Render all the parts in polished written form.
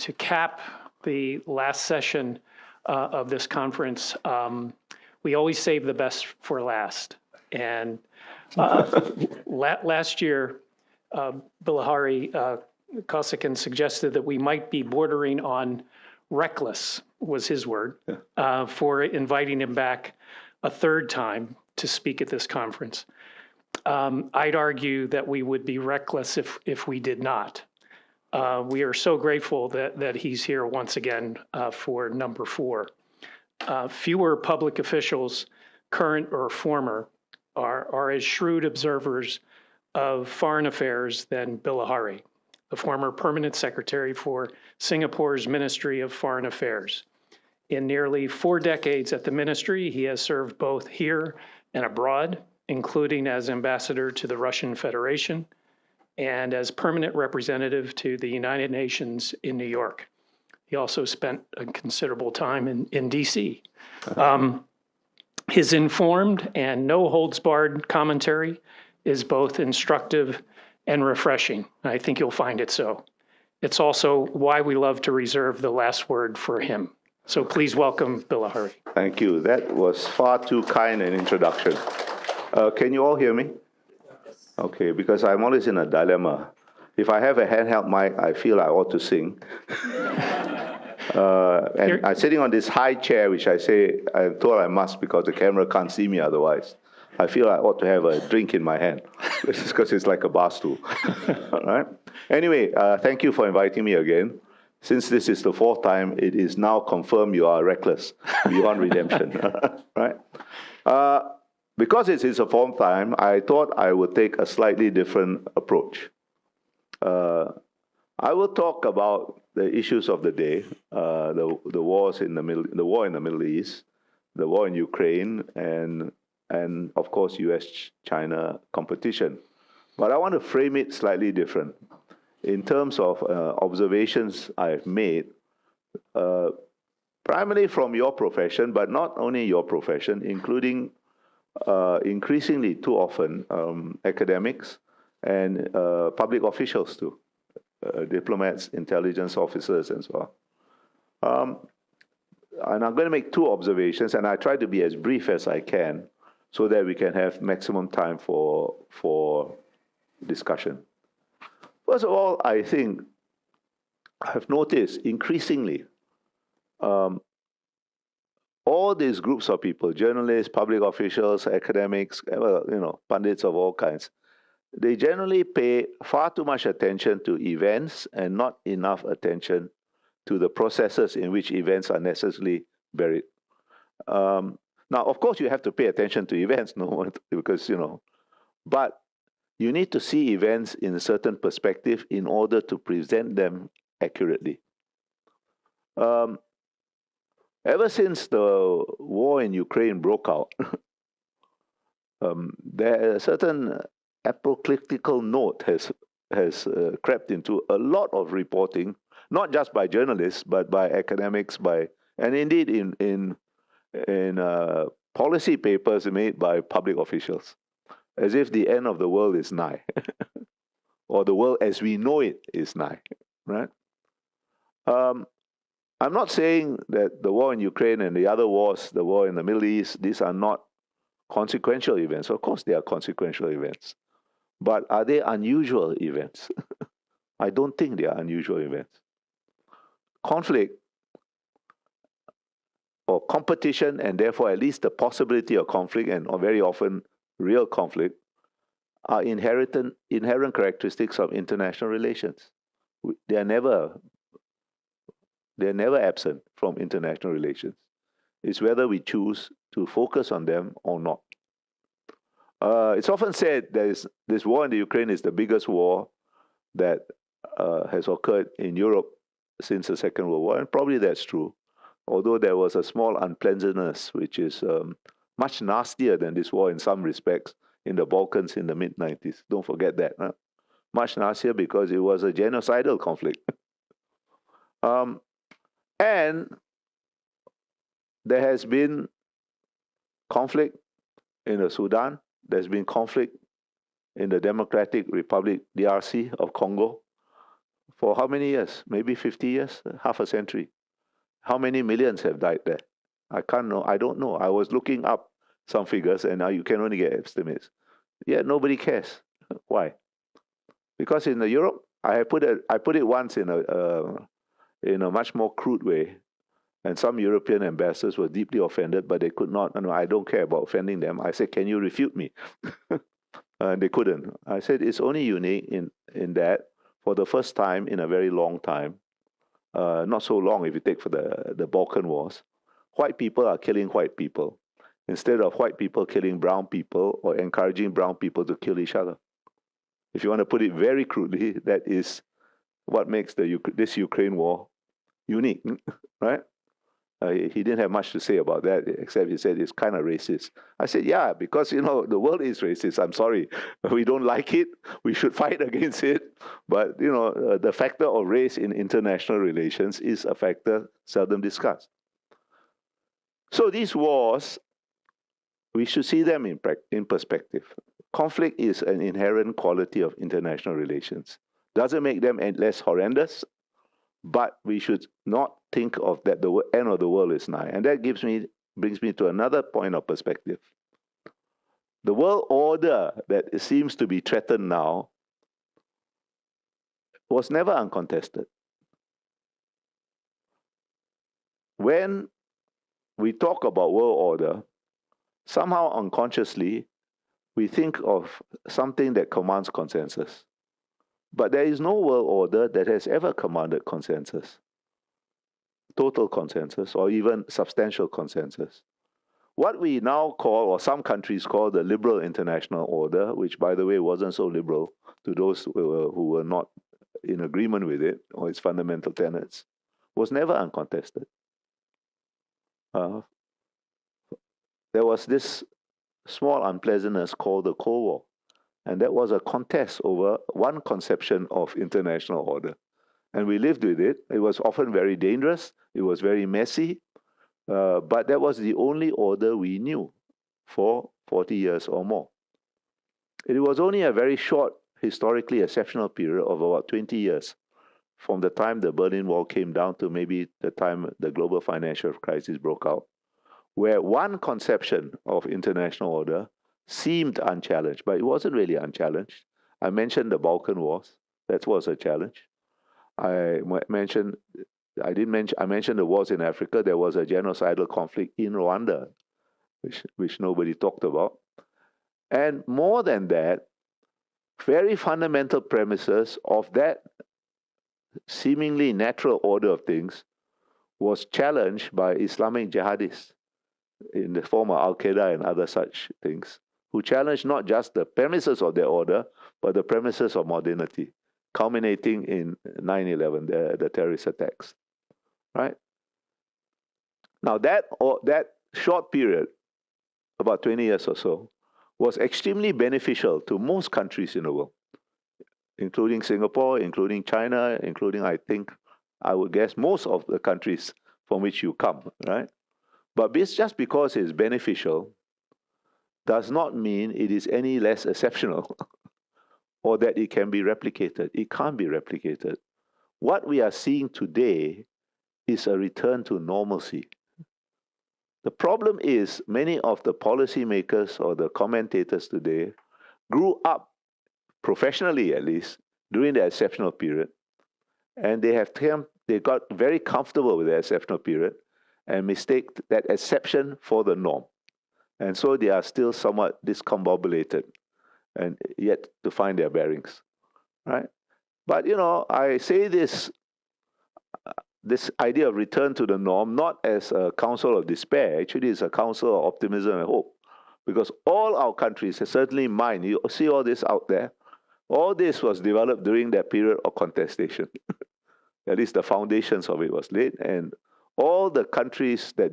to cap the last session of this conference, we always save the best for last. And last year, Bilahari Kausikan suggested that we might be bordering on reckless, was his word, for inviting him back a third time to speak at this conference. I'd argue that we would be reckless if we did not. We are so grateful that he's here once again for number 4. Fewer public officials, current or former, are as shrewd observers of foreign affairs than Bilahari, the former permanent secretary for Singapore's Ministry of Foreign Affairs. In nearly 4 decades at the ministry, he has served both here and abroad, including as ambassador to the Russian Federation and as permanent representative to the United Nations in New York. He also spent a considerable time in DC. His informed and no-holds-barred commentary is both instructive and refreshing. I think you'll find it so. It's also why we love to reserve the last word for him. So please welcome Bilahari. Thank you. That was far too kind an introduction. Can you all hear me? Okay, because I'm always in a dilemma. If I have a handheld mic, I feel I ought to sing. And I'm sitting on this high chair, which I'm told I must because the camera can't see me otherwise. I feel I ought to have a drink in my hand. This is because it's like a bar stool. All right? Anyway, thank you for inviting me again. Since this is the 4th time, it is now confirmed you are reckless beyond redemption. Right? Because it is a 4th time, I thought I would take a slightly different approach. I will talk about the issues of the day, the war in the Middle East, the war in Ukraine, and of course U.S.-China competition. But I want to frame it slightly different in terms of observations I've made, primarily from your profession, but not only your profession, including increasingly too often academics and public officials too, diplomats, intelligence officers, and so on. And I'm going to make 2 observations, and I try to be as brief as I can so that we can have maximum time for discussion. First of all, I think I've noticed increasingly all these groups of people, journalists, public officials, academics, pundits of all kinds, they generally pay far too much attention to events and not enough attention to the processes in which events are necessarily buried. Now, of course, you have to pay attention to events, because, but you need to see events in a certain perspective in order to present them accurately. Ever since the war in Ukraine broke out, there a certain apocalyptical note has crept into a lot of reporting, not just by journalists, but by academics, and indeed in policy papers made by public officials, as if the end of the world is nigh, or the world as we know it is nigh, right? I'm not saying that the war in Ukraine and the other wars, the war in the Middle East, these are not consequential events. Of course they are consequential events. But are they unusual events? I don't think they are unusual events. Conflict or competition, and therefore at least the possibility of conflict, and very often real conflict, are inherent characteristics of international relations. They are never absent from international relations. It's whether we choose to focus on them or not. It's often said that this war in the Ukraine is the biggest war that has occurred in Europe since the Second World War, and probably that's true. Although there was a small unpleasantness, which is much nastier than this war in some respects, in the Balkans in the mid-90s. Don't forget that. Huh? Much nastier because it was a genocidal conflict. And there has been conflict in the Sudan. There's been conflict in the Democratic Republic, DRC, of Congo. For how many years? Maybe 50 years, half a century. How many millions have died there? I can't know. I don't know. I was looking up some figures, and now you can only get estimates. Yet nobody cares. Why? Because in Europe, I put it once in a much more crude way, and some European ambassadors were deeply offended, but they could not. No, I don't care about offending them. I said, "Can you refute me?" And they couldn't. I said, "It's only unique in that for the first time in a very long time, not so long if you take for the Balkan Wars, white people are killing white people instead of white people killing brown people or encouraging brown people to kill each other." If you want to put it very crudely, that is what makes this Ukraine war unique, right? He didn't have much to say about that, except he said it's kind of racist. I said, yeah, because, the world is racist. I'm sorry. We don't like it. We should fight against it. But, the factor of race in international relations is a factor seldom discussed. So these wars, we should see them in perspective. Conflict is an inherent quality of international relations. Doesn't make them less horrendous, but we should not think of that the end of the world is nigh. And that brings me to another point of perspective. The world order that seems to be threatened now was never uncontested. When we talk about world order, somehow unconsciously, we think of something that commands consensus. But there is no world order that has ever commanded consensus, total consensus, or even substantial consensus. What we now call, or some countries call, the liberal international order, which, by the way, wasn't so liberal to those who were not in agreement with it or its fundamental tenets, was never uncontested. There was this small unpleasantness called the Cold War, and that was a contest over one conception of international order. And we lived with it. It was often very dangerous. It was very messy. But that was the only order we knew for 40 years or more. It was only a very short, historically exceptional period of about 20 years from the time the Berlin Wall came down to maybe the time the global financial crisis broke out, where one conception of international order seemed unchallenged, but it wasn't really unchallenged. I mentioned the Balkan Wars. That was a challenge. I mentioned the wars in Africa. There was a genocidal conflict in Rwanda, which nobody talked about. And more than that, very fundamental premises of that seemingly natural order of things was challenged by Islamic jihadists in the form of Al-Qaeda and other such things, who challenged not just the premises of their order, but the premises of modernity, culminating in 9/11, the terrorist attacks. Right? Now that short period, about 20 years or so, was extremely beneficial to most countries in the world, including Singapore, including China, including, I would guess, most of the countries from which you come, right? But just because it's beneficial does not mean it is any less exceptional or that it can be replicated. It can't be replicated. What we are seeing today is a return to normalcy. The problem is many of the policymakers or the commentators today grew up, professionally at least, during the exceptional period, and they got very comfortable with the exceptional period and mistaked that exception for the norm. And so they are still somewhat discombobulated and yet to find their bearings, right? But, I say this idea of return to the norm, not as a counsel of despair. Actually, it's a counsel of optimism and hope. Because all our countries, certainly mine, you see all this out there, all this was developed during that period of contestation. At least the foundations of it was laid. And all the countries that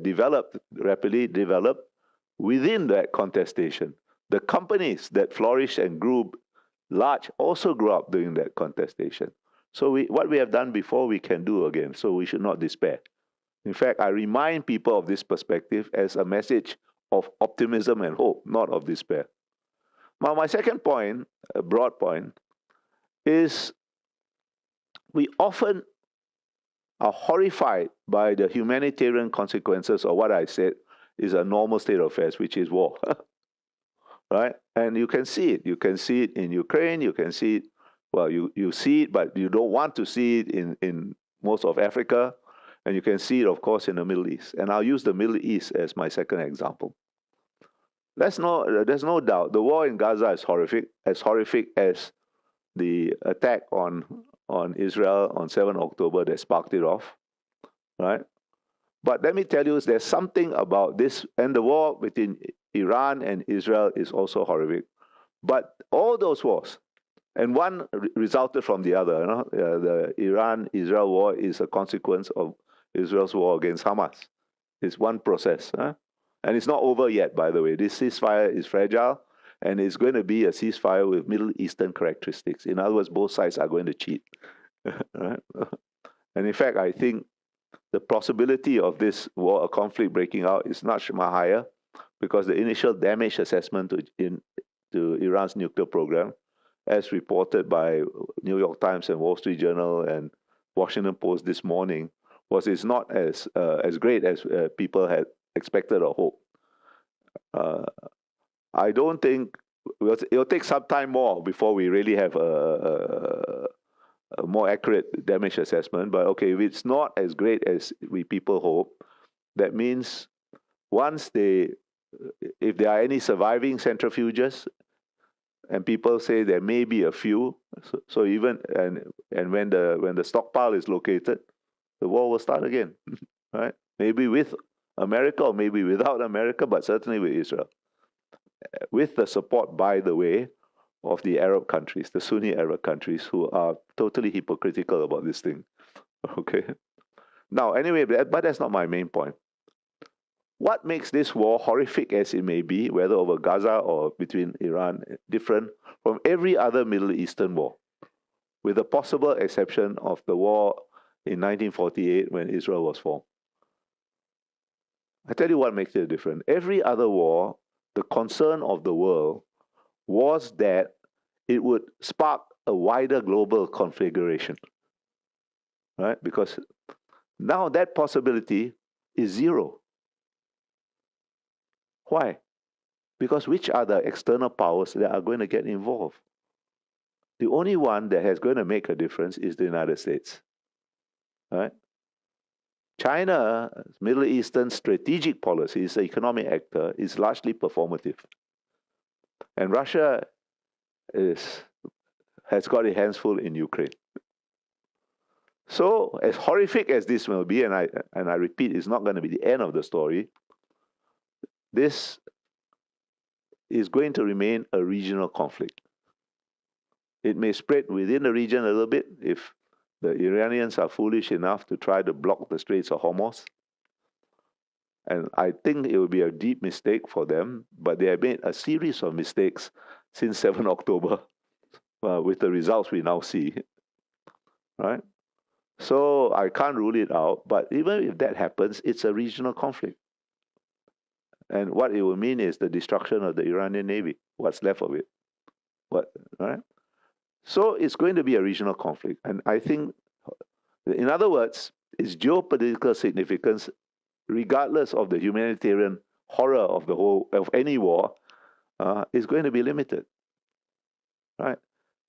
rapidly developed within that contestation. The companies that flourished and grew large also grew up during that contestation. So what we have done before, we can do again. So we should not despair. In fact, I remind people of this perspective as a message of optimism and hope, not of despair. Now, my second point, a broad point, is we often are horrified by the humanitarian consequences of what I said is a normal state of affairs, which is war. Right? And you can see it. You can see it in Ukraine. You can see it, well, you see it, but you don't want to see it in most of Africa. And you can see it, of course, in the Middle East. And I'll use the Middle East as my second example. There's no doubt the war in Gaza is horrific as the attack on Israel on 7 October that sparked it off, right? But let me tell you, there's something about this, and the war between Iran and Israel is also horrific. But all those wars, and one resulted from the other. You know? The Iran-Israel war is a consequence of Israel's war against Hamas. It's one process. Huh? And it's not over yet, by the way. This ceasefire is fragile, and it's going to be a ceasefire with Middle Eastern characteristics. In other words, both sides are going to cheat. Right? And in fact, I think the possibility of this war, a conflict breaking out, is much more higher because the initial damage assessment to Iran's nuclear program, as reported by New York Times and Wall Street Journal and Washington Post this morning, is not as great as people had expected or hoped. I don't think it'll take some time more before we really have a more accurate damage assessment. But okay, if it's not as great as people hope, that means if there are any surviving centrifuges, and people say there may be a few, so even and when the stockpile is located, the war will start again, right? Maybe with America or maybe without America, but certainly with Israel, with the support, by the way, of the Arab countries, the Sunni Arab countries, who are totally hypocritical about this thing. Okay. Now, anyway, but that's not my main point. What makes this war, horrific as it may be, whether over Gaza or between Iran, different from every other Middle Eastern war, with the possible exception of the war in 1948 when Israel was formed? I tell you what makes it different. Every other war, the concern of the world was that it would spark a wider global configuration, right? Because now that possibility is zero. Why? Because which are the external powers that are going to get involved? The only one that is going to make a difference is the United States, right? China's Middle Eastern strategic policy, is an economic actor, is largely performative. And Russia has got its hands full in Ukraine. So, as horrific as this will be, and I repeat, it's not going to be the end of the story, this is going to remain a regional conflict. It may spread within the region a little bit if the Iranians are foolish enough to try to block the Straits of Hormuz. And I think it would be a deep mistake for them, but they have made a series of mistakes since 7 October with the results we now see, right? So I can't rule it out, but even if that happens, it's a regional conflict. And what it will mean is the destruction of the Iranian Navy, what's left of it. Right? So it's going to be a regional conflict. And I think, in other words, its geopolitical significance, regardless of the humanitarian horror of any war, is going to be limited. Right?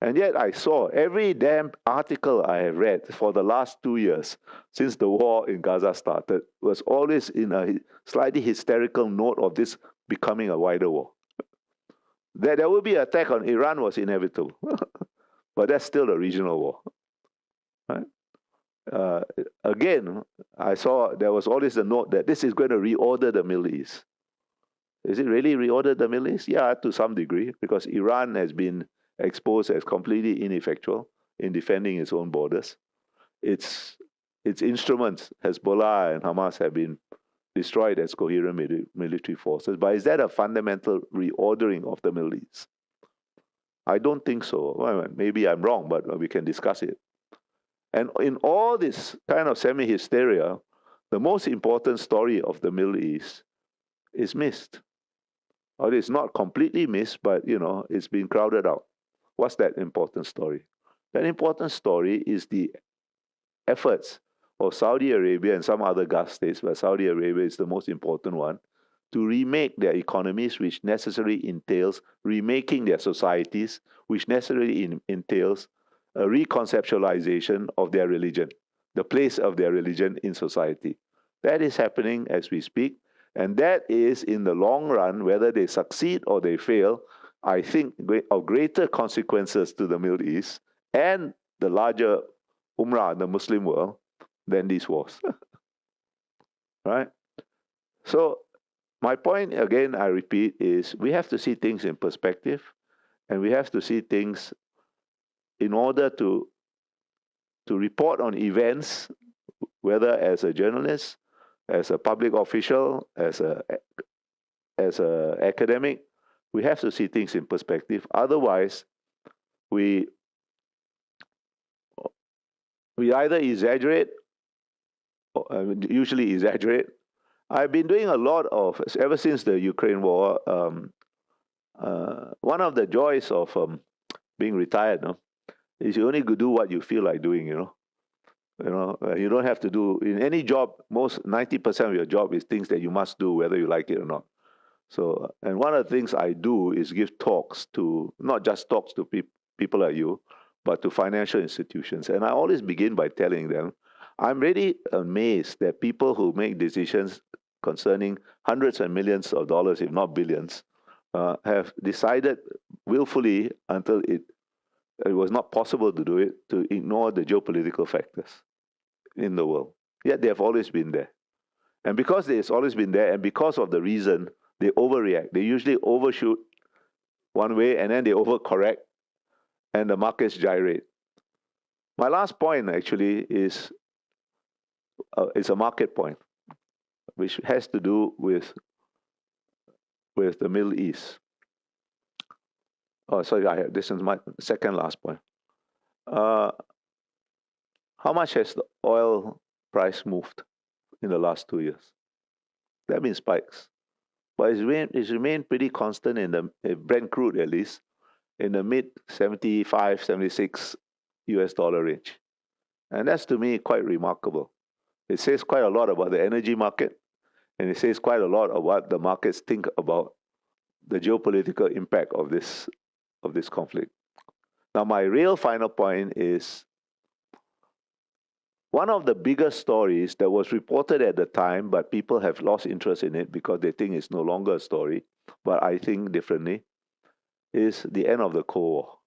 And yet I saw every damn article I have read for the last 2 years since the war in Gaza started was always in a slightly hysterical note of this becoming a wider war. That there will be an attack on Iran was inevitable, but that's still a regional war. Right? Again, I saw there was always a note that this is going to reorder the Middle East. Is it really reorder the Middle East? Yeah, to some degree, because Iran has been exposed as completely ineffectual in defending its own borders. Its instruments, Hezbollah and Hamas, have been destroyed as coherent military forces. But is that a fundamental reordering of the Middle East? I don't think so. Well, maybe I'm wrong, but we can discuss it. And in all this kind of semi-hysteria, the most important story of the Middle East is missed. Or it's not completely missed, but it's been crowded out. What's that important story? That important story is the efforts of Saudi Arabia and some other Gulf states, but Saudi Arabia is the most important one, to remake their economies, which necessarily entails remaking their societies, which necessarily entails a reconceptualization of their religion, the place of their religion in society. That is happening as we speak, and that is, in the long run, whether they succeed or they fail, I think of greater consequences to the Middle East and the larger Ummah, the Muslim world, than these wars. Right? So my point, again, I repeat, is we have to see things in perspective, and we have to see things in order to report on events, whether as a journalist, as a public official, as a academic. We have to see things in perspective. Otherwise, we either exaggerate, usually exaggerate. I've been doing a lot of, ever since the Ukraine war, one of the joys of being retired, is you only do what you feel like doing, you don't have to do, in any job, 90% of your job is things that you must do, whether you like it or not. So, and one of the things I do is give talks to, not just talks to people like you, but to financial institutions. And I always begin by telling them, I'm really amazed that people who make decisions concerning hundreds and millions of dollars, if not billions, have decided willfully, until it was not possible to do it, to ignore the geopolitical factors in the world. Yet they have always been there. And because it's always been there, and because of the reason, they overreact. They usually overshoot one way, and then they overcorrect, and the markets gyrate. My last point, actually, is a market point, which has to do with the Middle East. Oh, sorry, this is my second last point. How much has the oil price moved in the last 2 years? There have been spikes, but it's remained pretty constant in the Brent crude, at least, in the mid 75, 76 US dollar range. And that's, to me, quite remarkable. It says quite a lot about the energy market, and it says quite a lot of what the markets think about the geopolitical impact of this conflict. Now, my real final point is, one of the biggest stories that was reported at the time, but people have lost interest in it because they think it's no longer a story, but I think differently, is the end of the Cold War.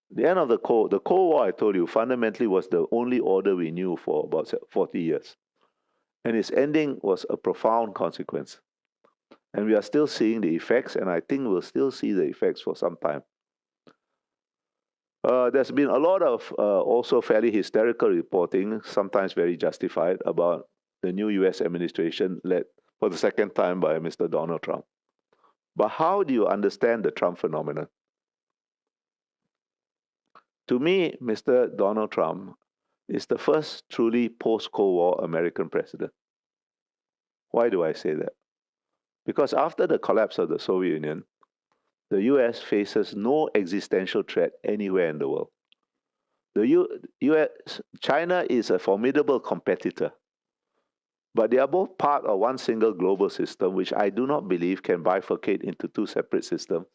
The end of the Cold War, I told you, fundamentally was the only order we knew for about 40 years. And its ending was a profound consequence. And we are still seeing the effects, and I think we'll still see the effects for some time. There's been a lot of also fairly hysterical reporting, sometimes very justified, about the new US administration led for the second time by Mr. Donald Trump. But how do you understand the Trump phenomenon? To me, Mr. Donald Trump is the first truly post-Cold War American president. Why do I say that? Because after the collapse of the Soviet Union, the US faces no existential threat anywhere in the world. China is a formidable competitor, but they are both part of one single global system, which I do not believe can bifurcate into two separate systems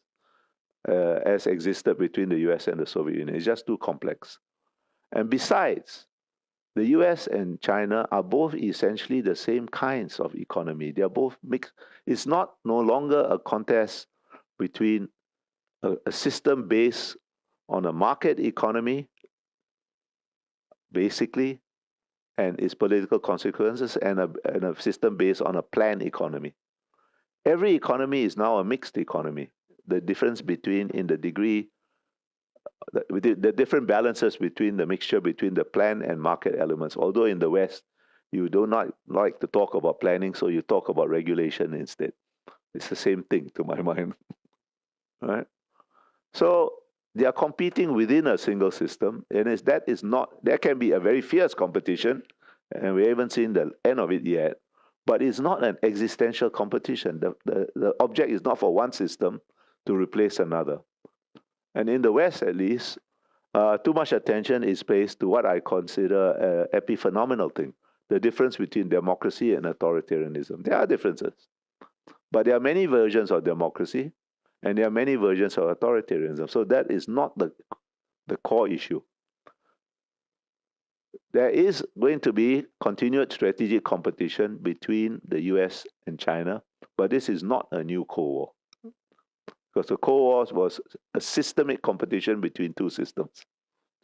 as existed between the US and the Soviet Union. It's just too complex. And besides, the US and China are both essentially the same kinds of economy. They are both mixed. It's no longer a contest between a system based on a market economy, basically, and its political consequences, and a system based on a planned economy. Every economy is now a mixed economy. The difference between, in the degree, the different balances between the mixture between the planned and market elements. Although in the West, you do not like to talk about planning, so you talk about regulation instead. It's the same thing to my mind. Right? So they are competing within a single system, and there can be a very fierce competition, and we haven't seen the end of it yet, but it's not an existential competition. The object is not for one system to replace another. And in the West, at least, too much attention is placed to what I consider an epiphenomenal thing, the difference between democracy and authoritarianism. There are differences, but there are many versions of democracy, and there are many versions of authoritarianism. So that is not the core issue. There is going to be continued strategic competition between the US and China, but this is not a new Cold War. Because the Cold War was a systemic competition between two systems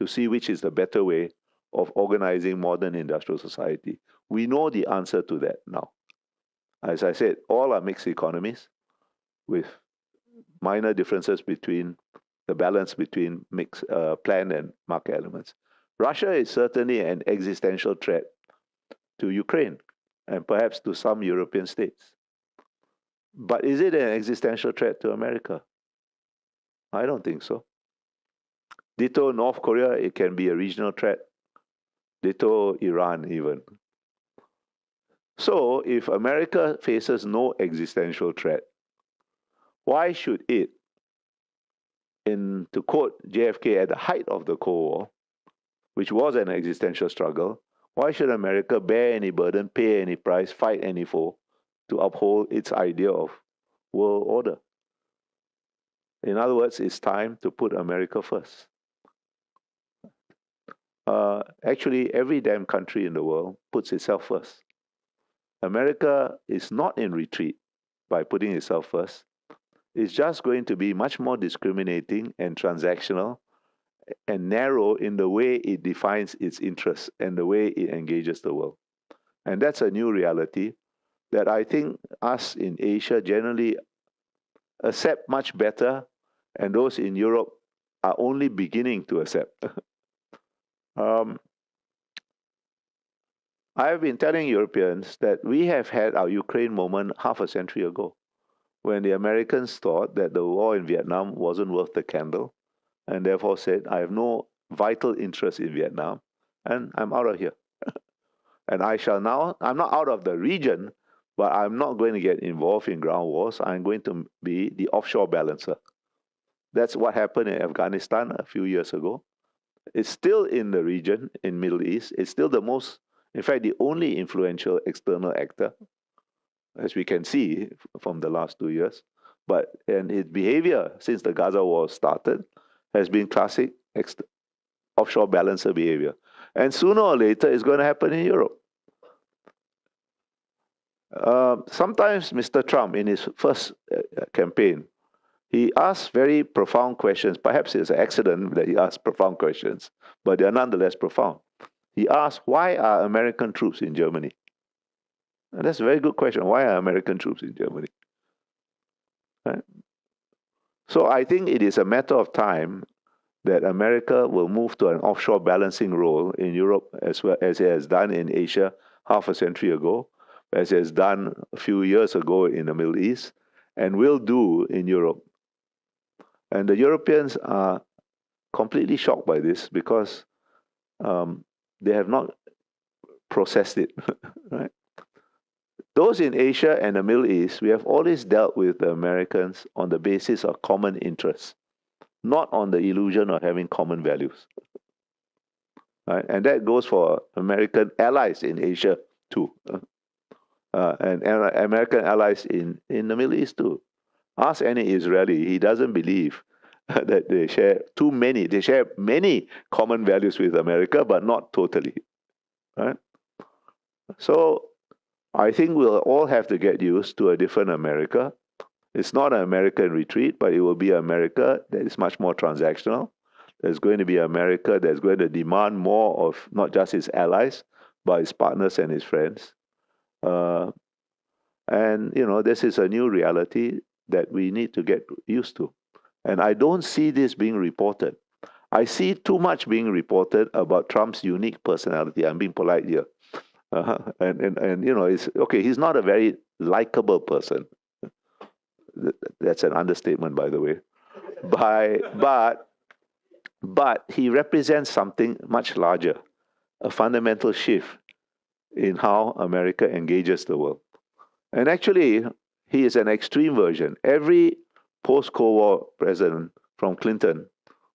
to see which is the better way of organizing modern industrial society. We know the answer to that now. As I said, all are mixed economies with minor differences between the balance between planned and market elements. Russia is certainly an existential threat to Ukraine and perhaps to some European states. But is it an existential threat to America? I don't think so. Ditto North Korea, it can be a regional threat. Ditto Iran even. So if America faces no existential threat, why should it, to quote JFK, at the height of the Cold War, which was an existential struggle, why should America bear any burden, pay any price, fight any foe to uphold its idea of world order? In other words, it's time to put America first. Actually, every damn country in the world puts itself first. America is not in retreat by putting itself first. It's just going to be much more discriminating and transactional and narrow in the way it defines its interests and the way it engages the world. And that's a new reality that I think us in Asia generally accept much better, and those in Europe are only beginning to accept. I have been telling Europeans that we have had our Ukraine moment half a century ago, when the Americans thought that the war in Vietnam wasn't worth the candle, and therefore said, I have no vital interest in Vietnam, and I'm out of here. And I'm not out of the region, but I'm not going to get involved in ground wars. I'm going to be the offshore balancer. That's what happened in Afghanistan a few years ago. It's still in the region, in Middle East. It's still in fact, the only influential external actor, as we can see from the last 2 years. And its behavior since the Gaza war started has been classic offshore balancer behavior. And sooner or later, it's going to happen in Europe. Sometimes Mr. Trump, in his first campaign, he asked very profound questions. Perhaps it's an accident that he asked profound questions, but they're nonetheless profound. He asked, why are American troops in Germany? And that's a very good question. Why are American troops in Germany? Right? So I think it is a matter of time that America will move to an offshore balancing role in Europe, as well as it has done in Asia half a century ago, as it has done a few years ago in the Middle East, and will do in Europe. And the Europeans are completely shocked by this because they have not processed it. Right? Those in Asia and the Middle East, we have always dealt with the Americans on the basis of common interests, not on the illusion of having common values. Right? And that goes for American allies in Asia too, and American allies in the Middle East too. Ask any Israeli, he doesn't believe that they share they share many common values with America, but not totally. Right? So I think we'll all have to get used to a different America. It's not an American retreat, but it will be America that is much more transactional. There's going to be America that's going to demand more of not just its allies, but its partners and its friends. And, this is a new reality that we need to get used to. And I don't see this being reported. I see too much being reported about Trump's unique personality. I'm being polite here. It's okay. He's not a very likable person. That's an understatement, by the way. But he represents something much larger, a fundamental shift in how America engages the world. And actually, he is an extreme version. Every post-Cold War president, from Clinton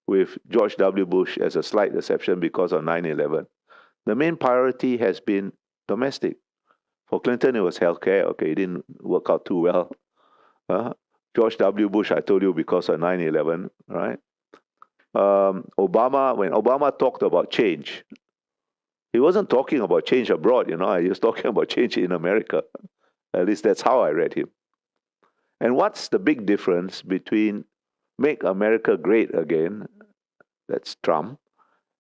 with George W. Bush as a slight exception because of 9/11. The main priority has been domestic. For Clinton, it was healthcare. Okay, it didn't work out too well. George W. Bush, I told you, because of 9/11, right? Obama, when Obama talked about change, he wasn't talking about change abroad, he was talking about change in America. At least that's how I read him. And what's the big difference between Make America Great Again, that's Trump,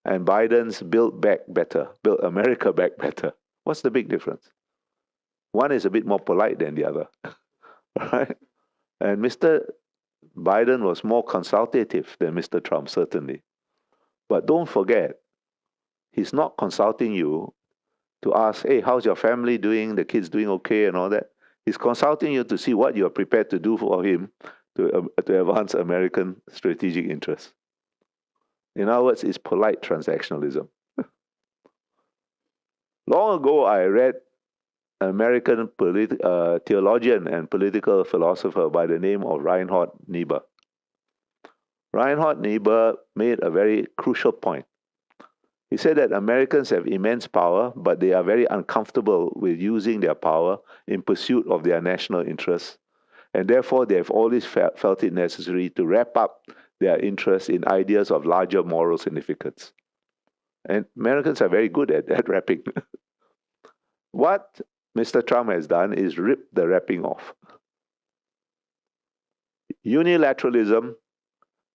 and Biden's Build Back Better, Build America Back Better? What's the big difference? One is a bit more polite than the other, right? And Mr. Biden was more consultative than Mr. Trump, certainly. But don't forget, he's not consulting you to ask, hey, how's your family doing? The kids doing okay and all that. He's consulting you to see what you're prepared to do for him to advance American strategic interests. In other words, it's polite transactionalism. Long ago, I read an American theologian and political philosopher by the name of Reinhard Niebuhr. Reinhard Niebuhr made a very crucial point. He said that Americans have immense power, but they are very uncomfortable with using their power in pursuit of their national interests. And therefore, they have always felt it necessary to wrap up their interests in ideas of larger moral significance. And Americans are very good at that wrapping. What Mr. Trump has done is rip the wrapping off. Unilateralism,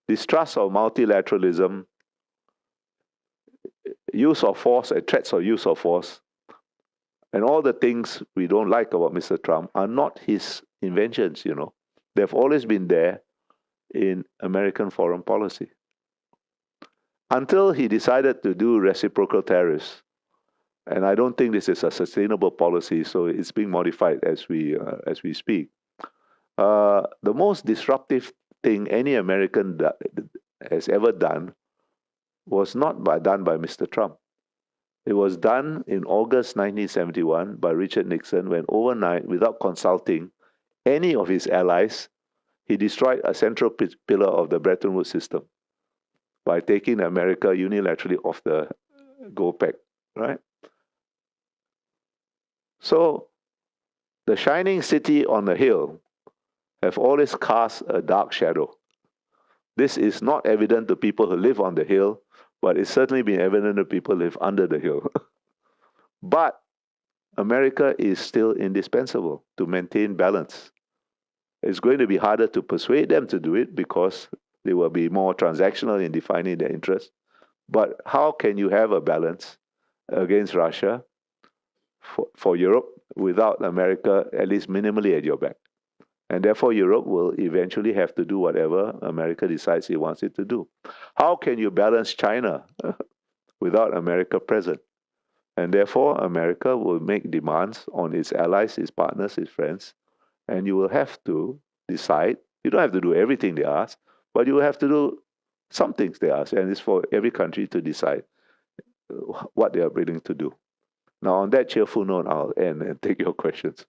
distrust of multilateralism, use of force and threats of use of force, and all the things we don't like about Mr. Trump are not his inventions, They've always been there in American foreign policy. Until he decided to do reciprocal tariffs. And I don't think this is a sustainable policy, so it's being modified as we speak. The most disruptive thing any American has ever done was not done by Mr. Trump. It was done in August 1971 by Richard Nixon when overnight, without consulting any of his allies, he destroyed a central pillar of the Bretton Woods system by taking America unilaterally off the gold peg, right? So the shining city on the hill have always cast a dark shadow. This is not evident to people who live on the hill, but it's certainly been evident to people who live under the hill. But America is still indispensable to maintain balance. It's going to be harder to persuade them to do it because they will be more transactional in defining their interests. But how can you have a balance against Russia for Europe without America at least minimally at your back? And therefore, Europe will eventually have to do whatever America decides it wants it to do. How can you balance China without America present? And therefore, America will make demands on its allies, its partners, its friends, and you will have to decide. You don't have to do everything they ask, but you will have to do some things they ask, and it's for every country to decide what they are willing to do. Now, on that cheerful note, I'll end and take your questions.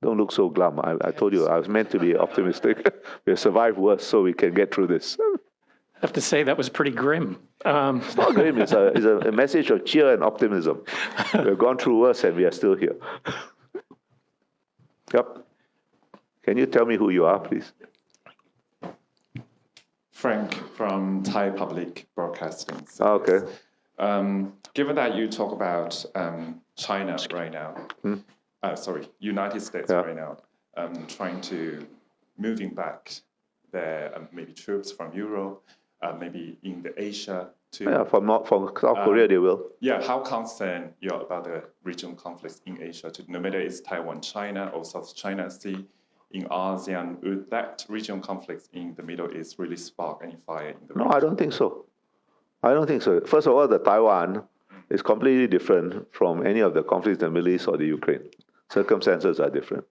Don't look so glum. I told you I was meant to be optimistic. We'll survive worse so we can get through this. I have to say that was pretty grim. It's not grim. It's a message of cheer and optimism. We've gone through worse and we are still here. Yep. Can you tell me who you are, please? Frank from Thai Public Broadcasting. Okay. Given that you talk about China right now, United States right now, trying to moving back their maybe troops from Europe, maybe in the Asia too. Yeah, from South Korea they will. Yeah, how concerned you're about the regional conflicts in Asia too, no matter it's Taiwan, China, or South China Sea, in ASEAN, would that regional conflicts in the Middle East really spark any fire in the region? No, I don't think so. I don't think so. First of all, the Taiwan is completely different from any of the conflicts in the Middle East or the Ukraine. Circumstances are different.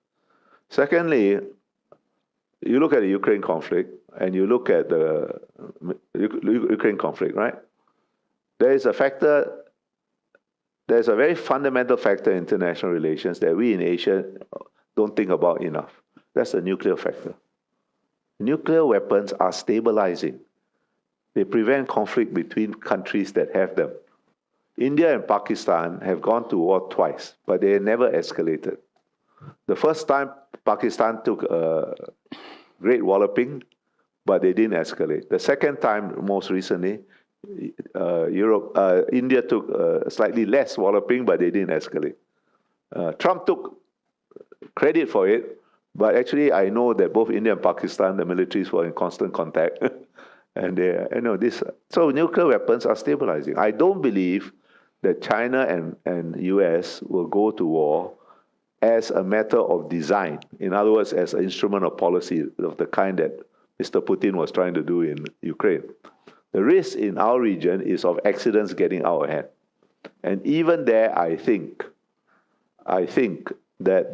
Secondly, you look at the Ukraine conflict and you look at the Ukraine conflict, right? There's a very fundamental factor in international relations that we in Asia don't think about enough. That's the nuclear factor. nuclear weapons are stabilizing. They prevent conflict between countries that have them. India and Pakistan have gone to war twice, but they never escalated. The first time, Pakistan took a great walloping, but they didn't escalate. The second time, most recently, India took slightly less walloping, but they didn't escalate. Trump took credit for it, but actually I know that both India and Pakistan, the militaries were in constant contact. And so nuclear weapons are stabilizing. I don't believe that China and US will go to war as a matter of design. In other words, as an instrument of policy of the kind that Mr. Putin was trying to do in Ukraine. The risk in our region is of accidents getting out of hand. And even there, I think that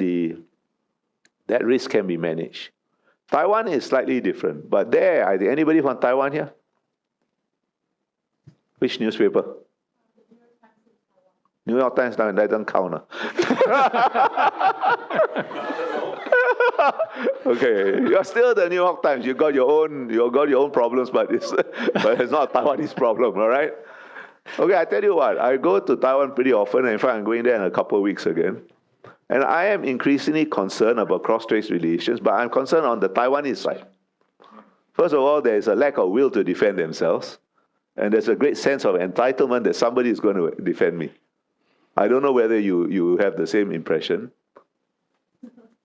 that risk can be managed. Taiwan is slightly different, but there, anybody from Taiwan here? Which newspaper? New York Times, that doesn't count. Okay, you're still the New York Times. You got your own problems, but it's not a Taiwanese problem, all right? Okay, I tell you what, I go to Taiwan pretty often, and in fact, I'm going there in a couple of weeks again. And I am increasingly concerned about cross-strait relations, but I'm concerned on the Taiwanese side. First of all, there is a lack of will to defend themselves, and there's a great sense of entitlement that somebody is going to defend me. I don't know whether you have the same impression.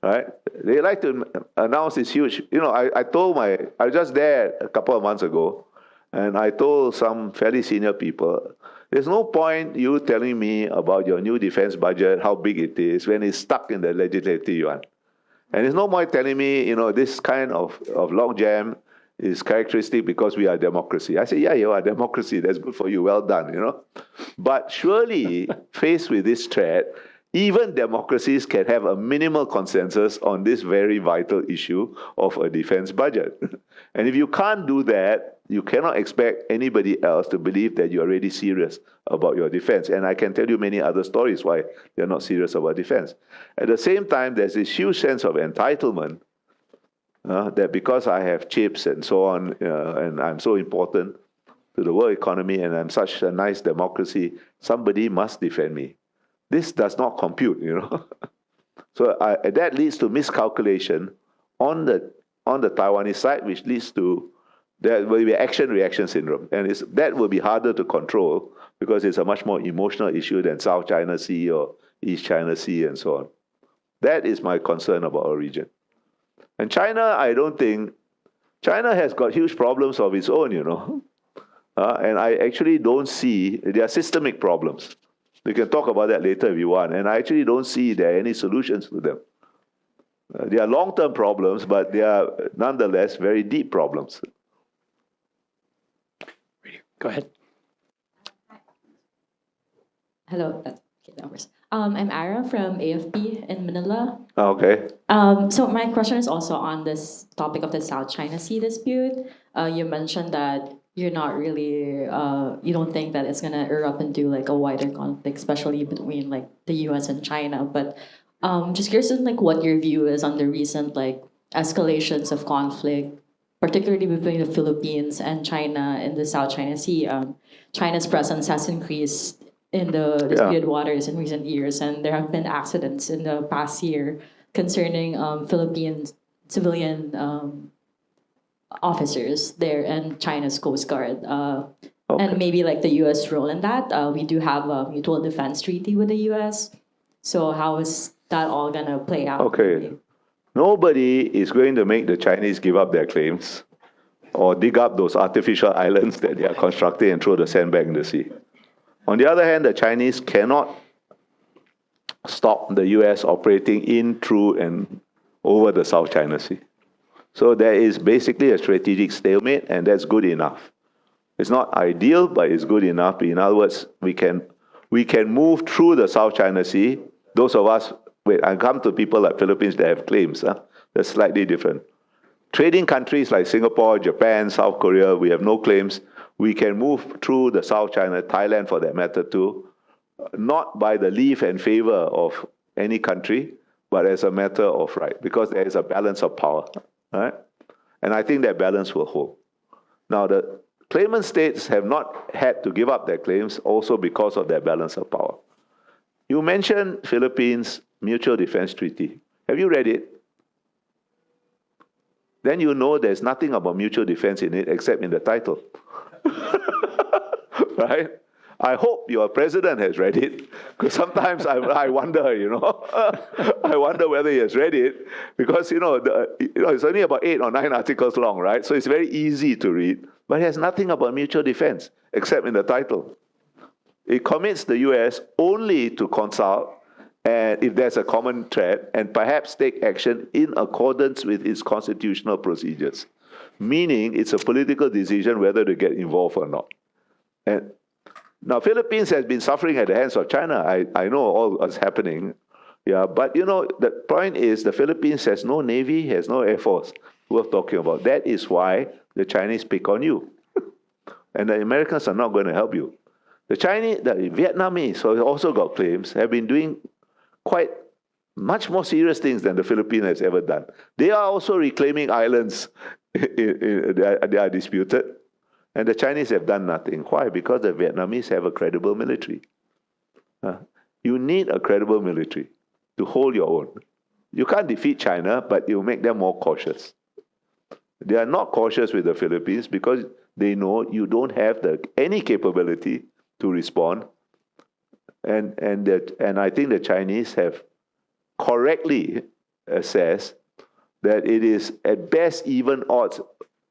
Right? They like to announce this huge, I was just there a couple of months ago, and I told some fairly senior people, there's no point you telling me about your new defense budget, how big it is, when it's stuck in the legislative yuan. And there's no point telling me, this kind of logjam is characteristic because we are a democracy. I say, yeah, you are a democracy, that's good for you, well done, But surely, faced with this threat, even democracies can have a minimal consensus on this very vital issue of a defense budget. And if you can't do that, you cannot expect anybody else to believe that you're really serious about your defense. And I can tell you many other stories why they're not serious about defense. At the same time, there's this huge sense of entitlement that because I have chips and so on, and I'm so important to the world economy and I'm such a nice democracy, somebody must defend me. This does not compute, So that leads to miscalculation on the Taiwanese side, which leads to there will be action-reaction syndrome. And that will be harder to control because it's a much more emotional issue than South China Sea or East China Sea and so on. That is my concern about our region. And China, I don't think, China has got huge problems of its own, and I actually don't see, there are systemic problems. We can talk about that later if you want. And I actually don't see there are any solutions to them. They are long-term problems, but they are nonetheless very deep problems. Go ahead. Hello. Okay, no worries. I'm Ara from AFP in Manila. Okay. So my question is also on this topic of the South China Sea dispute. You mentioned that you're not really, you don't think that it's going to erupt into like a wider conflict, especially between like the US and China. But just curious what your view is on the recent escalations of conflict, particularly between the Philippines and China in the South China Sea. China's presence has increased in the disputed waters in recent years, and there have been accidents in the past year concerning Philippine civilian officers there and China's Coast Guard. And maybe the US role in that. We do have a mutual defense treaty with the US. So how is that all going to play out? Okay. Nobody is going to make the Chinese give up their claims or dig up those artificial islands that they are constructing and throw the sand back in the sea. On the other hand, the Chinese cannot stop the US operating in, through, and over the South China Sea. So there is basically a strategic stalemate, and that's good enough. It's not ideal, but it's good enough. In other words, we can move through the South China Sea. Those of us, I come to people like Philippines that have claims. That's slightly different. Trading countries like Singapore, Japan, South Korea, we have no claims. We can move through the South China, Thailand for that matter too, not by the leave and favor of any country, but as a matter of right, because there is a balance of power. Right? And I think that balance will hold. Now, the claimant states have not had to give up their claims also because of their balance of power. You mentioned Philippines Mutual Defense Treaty. Have you read it? Then you know there's nothing about mutual defense in it except in the title. Right? I hope your president has read it, because sometimes I wonder, you know, I wonder whether he has read it, because, it's only about 8 or 9 articles long, right? So it's very easy to read, but it has nothing about mutual defense except in the title. It commits the US only to consult and if there's a common threat, and perhaps take action in accordance with its constitutional procedures, meaning it's a political decision whether to get involved or not. And now, Philippines has been suffering at the hands of China. I know all what's happening. Yeah, but the point is the Philippines has no navy, has no air force worth talking about. That is why the Chinese pick on you. And the Americans are not going to help you. The Vietnamese, who also got claims, have been doing quite much more serious things than the Philippines has ever done. They are also reclaiming islands they are disputed. And the Chinese have done nothing. Why? Because the Vietnamese have a credible military. You need a credible military to hold your own. You can't defeat China, but you make them more cautious. They are not cautious with the Philippines because they know you don't have any capability to respond. And I think the Chinese have correctly assessed that it is at best even odds,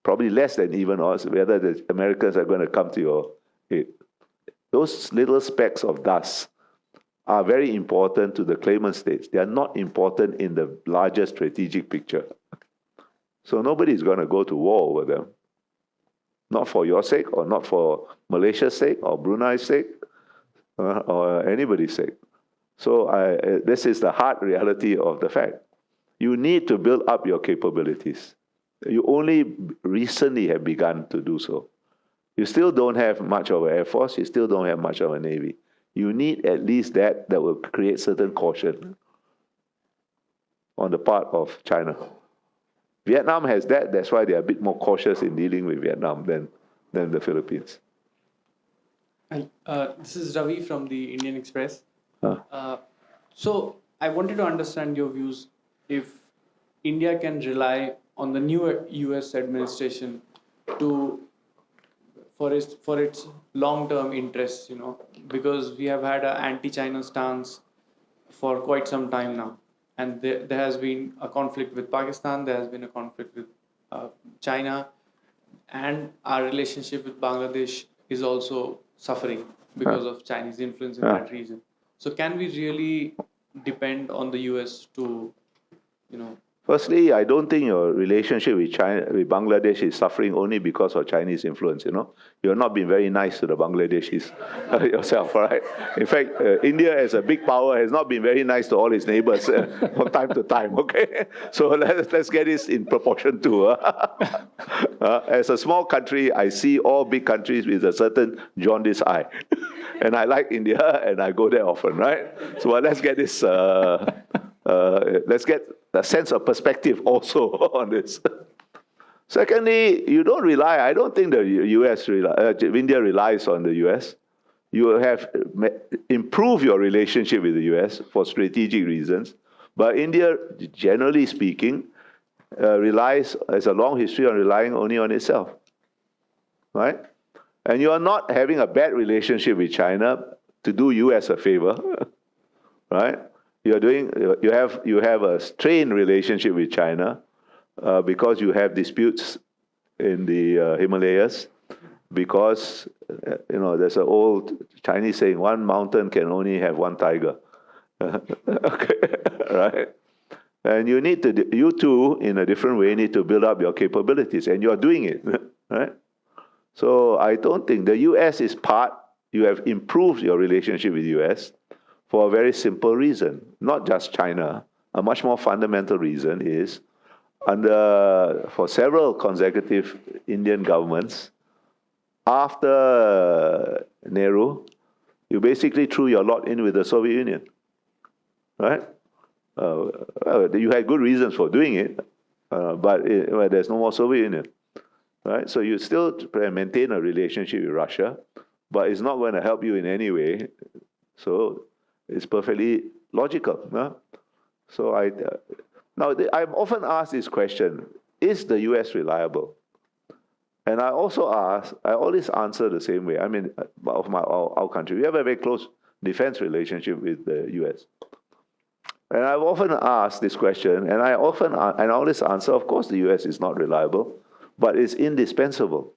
probably less than even odds, whether the Americans are going to come to your aid. Those little specks of dust are very important to the claimant states. They are not important in the larger strategic picture. So nobody is going to go to war over them. Not for your sake, or not for Malaysia's sake, or Brunei's sake, or anybody's sake. So this is the hard reality of the fact. You need to build up your capabilities. You only recently have begun to do so. You still don't have much of an air force. You still don't have much of a navy. You need at least that will create certain caution on the part of China. Vietnam has that. That's why they are a bit more cautious in dealing with Vietnam than the Philippines. This is Ravi from the Indian Express. So I wanted to understand your views if India can rely on the new US administration for its long-term interests, because we have had an anti-China stance for quite some time now. And there has been a conflict with Pakistan, there has been a conflict with China, and our relationship with Bangladesh is also suffering because of Chinese influence in that region. So can we really depend on the US to, Firstly, I don't think your relationship with Bangladesh is suffering only because of Chinese influence, You're not being very nice to the Bangladeshis yourself, right? In fact, India as a big power has not been very nice to all its neighbors from time to time, okay? So let's get this in proportion too. As a small country, I see all big countries with a certain jaundiced eye. And I like India, and I go there often, right? So let's get this... let's get a sense of perspective also on this. Secondly, you don't rely, I don't think the India relies on the US. You have improved your relationship with the US for strategic reasons, but India, generally speaking, has a long history on relying only on itself, right? And you are not having a bad relationship with China to do US a favor, right? You have a strained relationship with China because you have disputes in the Himalayas, because there's an old Chinese saying, one mountain can only have one tiger. Okay, right? And you too, in a different way, need to build up your capabilities, and you're doing it, right? So I don't think the US is you have improved your relationship with the US for a very simple reason, not just China. A much more fundamental reason is, for several consecutive Indian governments, after Nehru, you basically threw your lot in with the Soviet Union, right? You had good reasons for doing it, but well, there's no more Soviet Union, right? So you still maintain a relationship with Russia, but it's not going to help you in any way. So it's perfectly logical. No? So I'm often asked this question: is the U.S. reliable? And I always answer the same way. I mean, of our country, we have a very close defense relationship with the U.S. And I've often asked this question, and I always answer, of course, the U.S. is not reliable, but it's indispensable.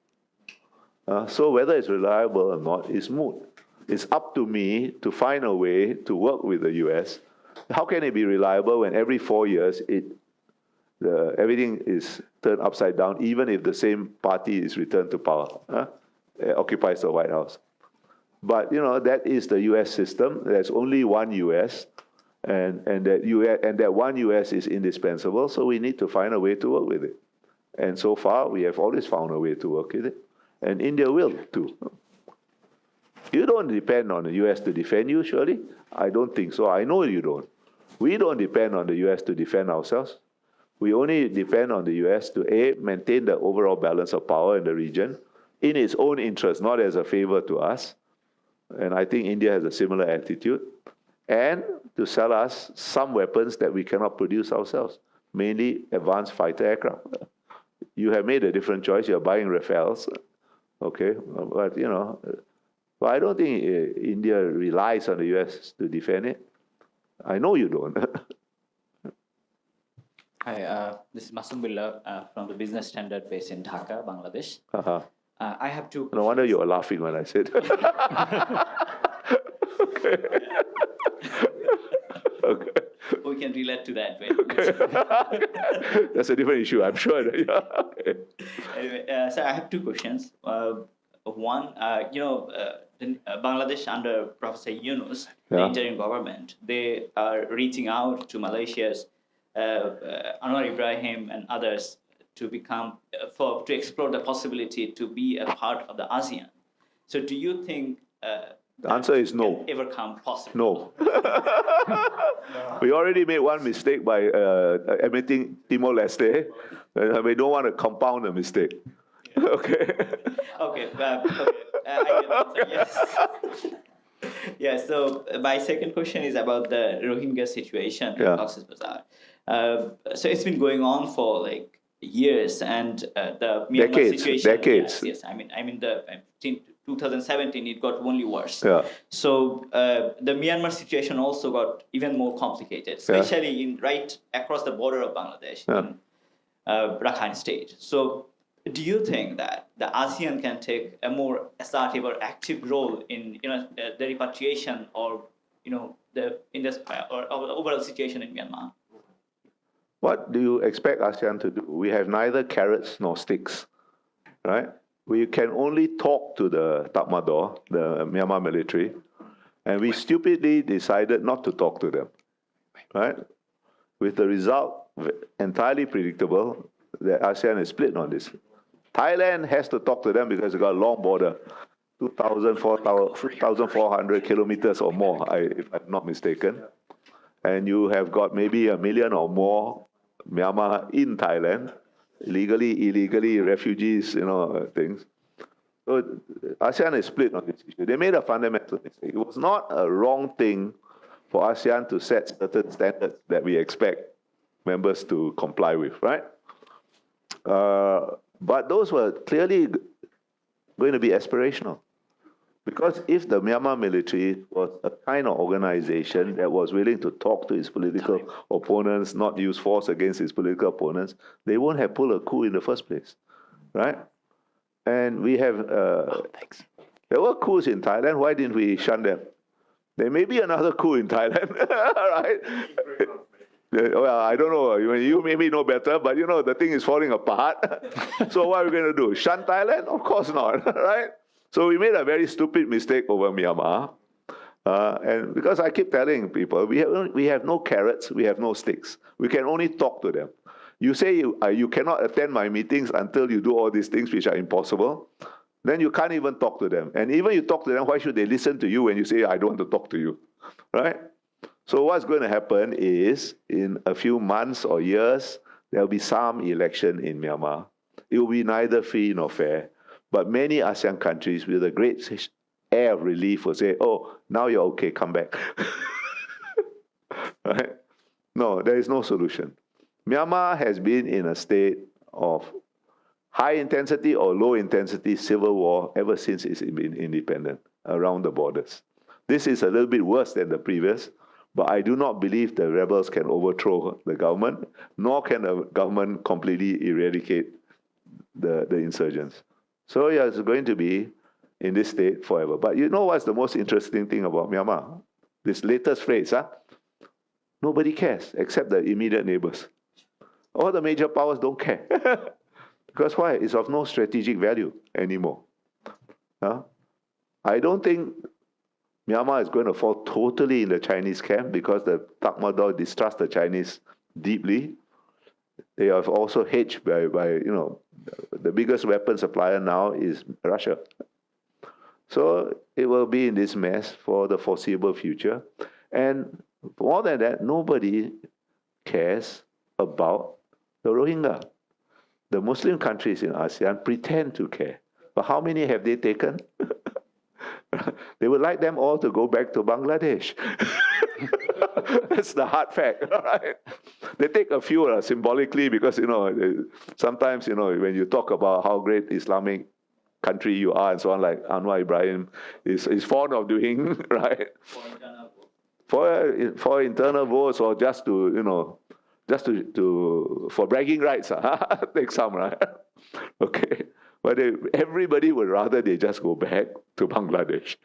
So whether it's reliable or not is moot. It's up to me to find a way to work with the U.S. How can it be reliable when every 4 years everything is turned upside down, even if the same party is returned to power, occupies the White House? But that is the U.S. system. There's only one U.S., and that one U.S. is indispensable. So we need to find a way to work with it. And so far, we have always found a way to work with it, and India will too. You don't depend on the U.S. to defend you, surely? I don't think so. I know you don't. We don't depend on the U.S. to defend ourselves. We only depend on the U.S. to maintain the overall balance of power in the region in its own interest, not as a favor to us. And I think India has a similar attitude. And to sell us some weapons that we cannot produce ourselves, mainly advanced fighter aircraft. You have made a different choice. You're buying Rafales, okay? But, but I don't think India relies on the U.S. to defend it. I know you don't. Hi, this is Masum Billah from the Business Standard based in Dhaka, Bangladesh. I have two questions. No wonder you were laughing when I said okay. Okay. We can relate to that very much. That's a different issue, I'm sure. Okay. Anyway, so I have two questions. One, Bangladesh under Professor Yunus, the interim government, they are reaching out to Malaysia's Anwar Ibrahim and others to to explore the possibility to be a part of the ASEAN. So do you think the answer is no. Ever come possible? No. We already made one mistake by admitting Timor-Leste. We don't want to compound the mistake. Okay. Okay. I get it. Yes. Yeah. So my second question is about the Rohingya situation in Cox's Bazar. So it's been going on for like years, and the Myanmar situation. Decades. Yes. I mean in 2017 it got only worse. Yeah. So the Myanmar situation also got even more complicated, especially right across the border of Bangladesh in Rakhine State. So do you think that the ASEAN can take a more assertive or active role in the repatriation or the overall situation in Myanmar? What do you expect ASEAN to do? We have neither carrots nor sticks, right? We can only talk to the Tatmadaw, the Myanmar military, and we stupidly decided not to talk to them, right? With the result entirely predictable that ASEAN is split on this. Thailand has to talk to them because it's got a long border, 2,400 kilometers or more, if I'm not mistaken. And you have got maybe 1 million or more Myanmar in Thailand, legally, illegally, refugees, things. So ASEAN is split on this issue. They made a fundamental mistake. It was not a wrong thing for ASEAN to set certain standards that we expect members to comply with, right? But those were clearly going to be aspirational. Because if the Myanmar military was a kind of organization that was willing to talk to its political opponents, not use force against its political opponents, they won't have pulled a coup in the first place, right? And we have, there were coups in Thailand. Why didn't we shun them? There may be another coup in Thailand, right? Well, I don't know. You maybe know better, but the thing is falling apart. So what are we going to do? Shun Thailand? Of course not, right? So we made a very stupid mistake over Myanmar. And because I keep telling people, we have no carrots, we have no sticks. We can only talk to them. You say you cannot attend my meetings until you do all these things which are impossible. Then you can't even talk to them. And even you talk to them, why should they listen to you when you say, I don't want to talk to you, right? So what's going to happen is, in a few months or years, there will be some election in Myanmar. It will be neither free nor fair. But many ASEAN countries, with a great air of relief, will say, oh, now you're okay, come back. Right? No, there is no solution. Myanmar has been in a state of high intensity or low intensity civil war ever since it's been independent around the borders. This is a little bit worse than the previous, but I do not believe the rebels can overthrow the government, nor can the government completely eradicate the insurgents. So yeah, it's going to be in this state forever. But you know what's the most interesting thing about Myanmar? This latest phrase, nobody cares except the immediate neighbors. All the major powers don't care. Because why? It's of no strategic value anymore. I don't think Myanmar is going to fall totally in the Chinese camp because the Tatmadaw distrust the Chinese deeply. They have also hedged by the biggest weapon supplier now is Russia. So it will be in this mess for the foreseeable future. And more than that, nobody cares about the Rohingya. The Muslim countries in ASEAN pretend to care. But how many have they taken? They would like them all to go back to Bangladesh. That's the hard fact, right? They take a few symbolically because, sometimes, when you talk about how great Islamic country you are and so on, like Anwar Ibrahim is fond of doing, right? For internal votes or just to, for bragging rights, take some, right? Okay. But everybody would rather they just go back to Bangladesh.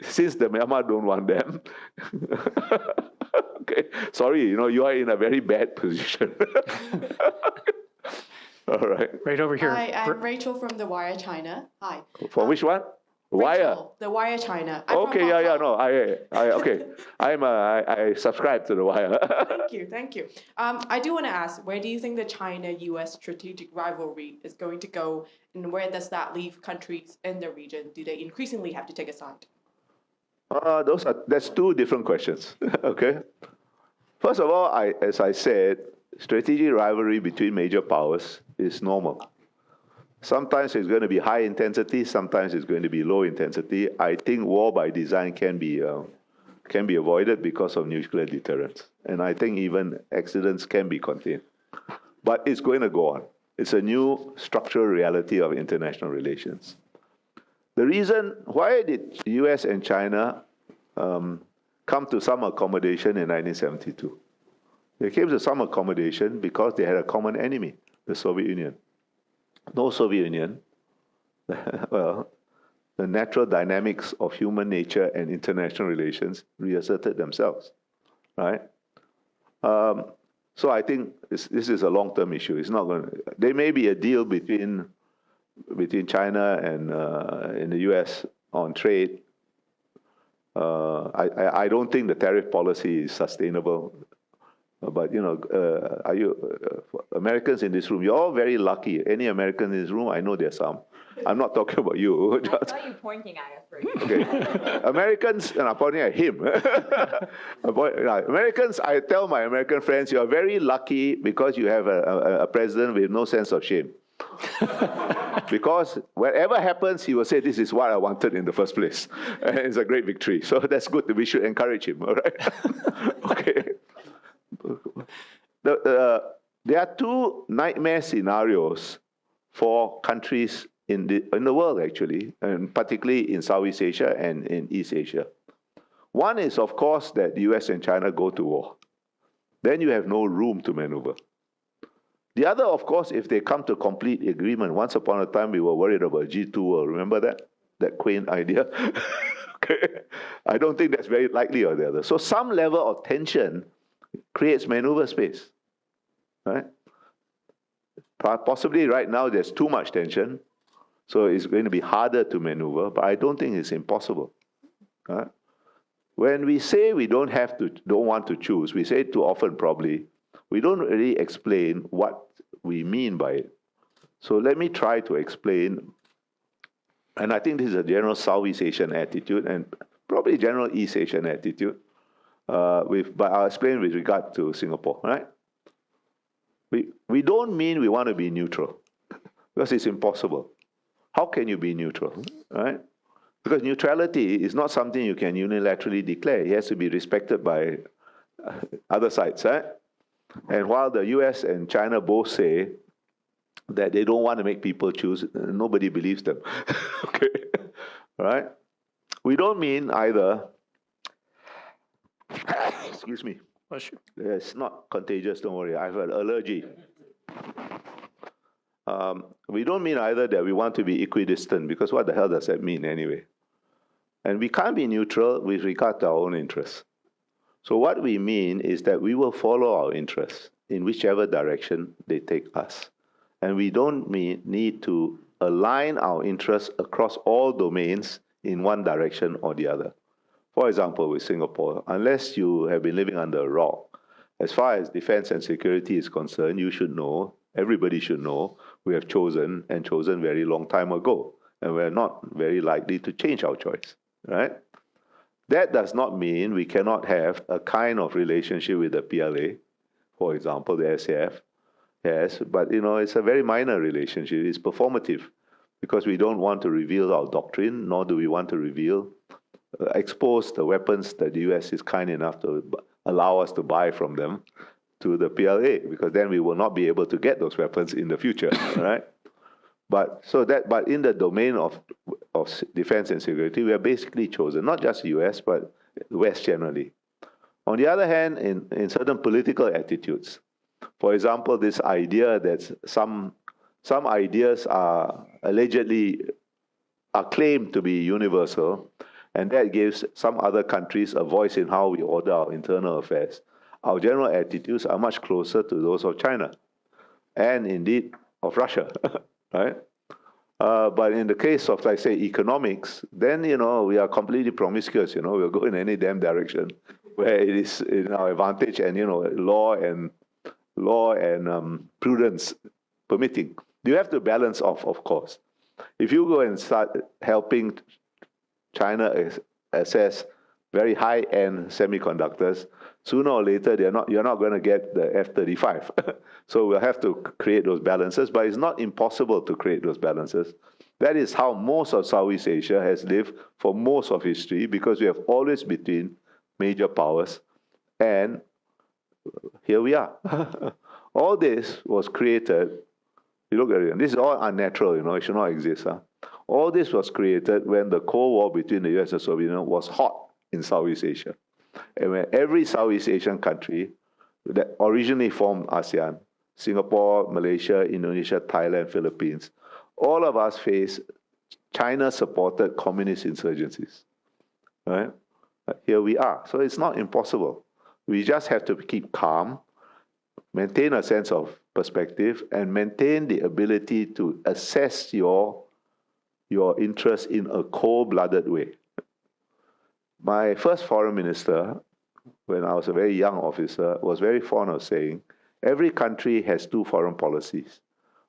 Since the Myanmar don't want them. Okay. Sorry, you are in a very bad position. All right. Right over here. Hi, I'm Rachel from The Wire China. Hi. For which one? Wire. Rachel, The Wire China. I'm from Okay, Hong yeah, Kong. no, okay. I subscribe to the Wire. Thank you. I do want to ask, where do you think the China-US strategic rivalry is going to go, and where does that leave countries in the region? Do they increasingly have to take a side? That's two different questions. Okay. First of all, as I said, strategic rivalry between major powers is normal. Sometimes it's going to be high intensity, sometimes it's going to be low intensity. I think war by design can be avoided because of nuclear deterrence. And I think even accidents can be contained. But it's going to go on. It's a new structural reality of international relations. The reason, why did US and China come to some accommodation in 1972? They came to some accommodation because they had a common enemy, the Soviet Union. No Soviet Union, well, the natural dynamics of human nature and international relations reasserted themselves, right? So I think this is a long-term issue. It's not going to, there may be a deal between China and in the US on trade. I don't think the tariff policy is sustainable. But, Americans in this room, you're all very lucky. Any American in this room, I know there's some. I'm not talking about you. I saw you pointing at us first. Okay. Americans, and I'm pointing at him. Americans, I tell my American friends, you're very lucky because you have a president with no sense of shame. Because whatever happens, he will say, this is what I wanted in the first place. And it's a great victory. So that's good. We should encourage him, all right? Okay. There are two nightmare scenarios for countries in the world, actually, and particularly in Southeast Asia and in East Asia. One is, of course, that the US and China go to war. Then you have no room to maneuver. The other, of course, if they come to complete agreement. Once upon a time, we were worried about G2 world. Remember that quaint idea? Okay. I don't think that's very likely or the other. So some level of tension creates maneuver space, right? Possibly right now there's too much tension, so it's going to be harder to maneuver, but I don't think it's impossible. Right? When we say we don't want to choose, we say it too often probably, we don't really explain what we mean by it. So let me try to explain, and I think this is a general Southeast Asian attitude and probably general East Asian attitude, but I'll explain with regard to Singapore, right? We don't mean we want to be neutral, because it's impossible. How can you be neutral, right? Because neutrality is not something you can unilaterally declare. It has to be respected by other sides, right? And while the US and China both say that they don't want to make people choose, nobody believes them. Okay, right? We don't mean either. Excuse me. Bless you. It's not contagious, don't worry. I have an allergy. We don't mean either that we want to be equidistant, because what the hell does that mean anyway? And we can't be neutral with regard to our own interests. So what we mean is that we will follow our interests in whichever direction they take us. And we don't need to align our interests across all domains in one direction or the other. For example, with Singapore, unless you have been living under a rock, as far as defense and security is concerned, you should know, everybody should know, we have chosen very long time ago. And we're not very likely to change our choice, right? That does not mean we cannot have a kind of relationship with the PLA, for example, the SAF. Yes, but it's a very minor relationship. It's performative, because we don't want to reveal our doctrine, nor do we want to expose the weapons that the US is kind enough to allow us to buy from them to the PLA, because then we will not be able to get those weapons in the future, right? But in the domain of defense and security, we are basically chosen, not just the US, but the West generally. On the other hand, in certain political attitudes, for example, this idea that some ideas are claimed to be universal, and that gives some other countries a voice in how we order our internal affairs. Our general attitudes are much closer to those of China, and indeed of Russia, right? But in the case of, like, say, economics, then, we are completely promiscuous, we'll go in any damn direction where it is in our advantage, and, law and prudence permitting. You have to balance off, of course. If you go and start helping China access very high-end semiconductors, sooner or later you're not going to get the F-35. So we'll have to create those balances, but it's not impossible to create those balances. That is how most of Southeast Asia has lived for most of history, because we have always between major powers, and here we are. All this was created, you look at it, and this is all unnatural, it should not exist. Huh? All this was created when the Cold War between the US and Soviet Union was hot in Southeast Asia. And when every Southeast Asian country that originally formed ASEAN, Singapore, Malaysia, Indonesia, Thailand, Philippines, all of us face China-supported communist insurgencies, right? But here we are. So it's not impossible. We just have to keep calm, maintain a sense of perspective, and maintain the ability to assess your interest in a cold-blooded way. My first foreign minister, when I was a very young officer, was very fond of saying, every country has two foreign policies,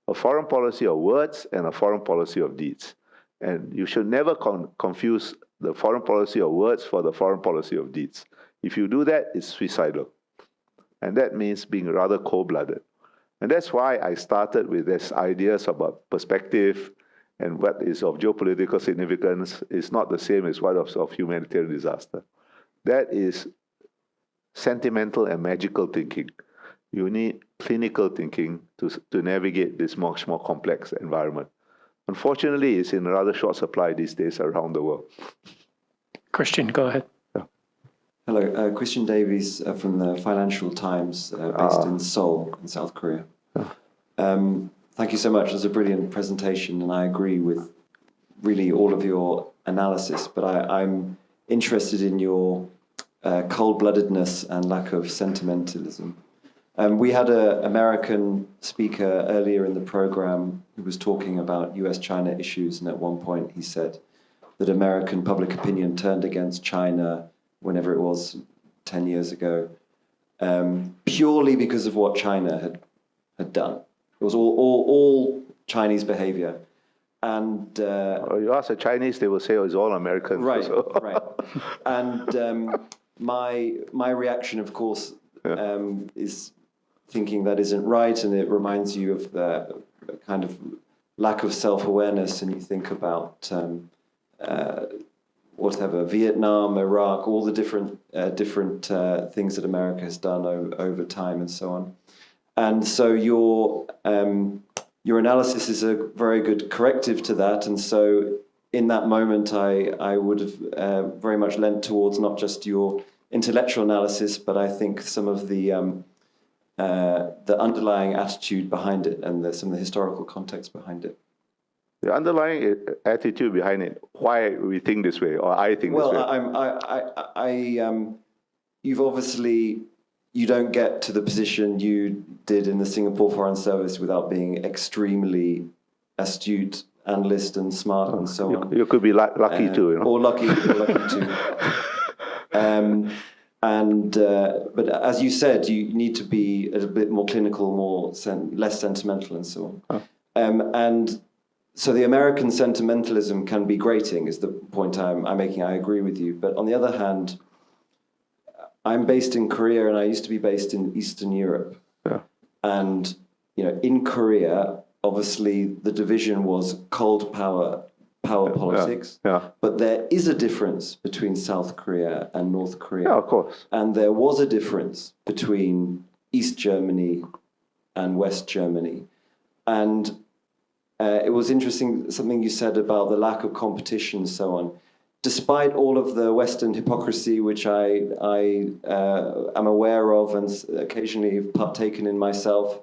a foreign policy of words and a foreign policy of deeds. And you should never confuse the foreign policy of words for the foreign policy of deeds. If you do that, it's suicidal. And that means being rather cold-blooded. And that's why I started with these ideas about perspective, and what is of geopolitical significance is not the same as what of humanitarian disaster. That is sentimental and magical thinking. You need clinical thinking to navigate this much more complex environment. Unfortunately, it's in rather short supply these days around the world. Christian, go ahead. Hello, Christian Davies from the Financial Times, based in Seoul, in South Korea. Thank you so much. It was a brilliant presentation, and I agree with really all of your analysis, but I'm interested in your cold-bloodedness and lack of sentimentalism. We had an American speaker earlier in the program who was talking about US-China issues, and at one point he said that American public opinion turned against China whenever it was 10 years ago, purely because of what China had done. It was all Chinese behavior. And you ask the Chinese, they will say, oh, it's all American. Right, so. right. And my reaction, of course, is thinking that isn't right, and it reminds you of the kind of lack of self-awareness, and you think about whatever, Vietnam, Iraq, all the different things that America has done over time and so on. And so your analysis is a very good corrective to that. And so in that moment, I would have very much lent towards not just your intellectual analysis, but I think some of the underlying attitude behind it and some of the historical context behind it. The underlying attitude behind it, why we think this way, or I think this way. You've obviously, you don't get to the position you did in the Singapore Foreign Service without being extremely astute analyst and smart and so on. You could be lucky too, you know. Or lucky too. But as you said, you need to be a bit more clinical, less sentimental and so on. And so the American sentimentalism can be grating, is the point I'm making. I agree with you. But on the other hand, I'm based in Korea, and I used to be based in Eastern Europe. Yeah. And in Korea, obviously the division was cold power politics. Yeah. But there is a difference between South Korea and North Korea. Yeah, of course. And there was a difference between East Germany and West Germany. And it was interesting, something you said about the lack of competition and so on. Despite all of the Western hypocrisy, which I am aware of and occasionally have partaken in myself,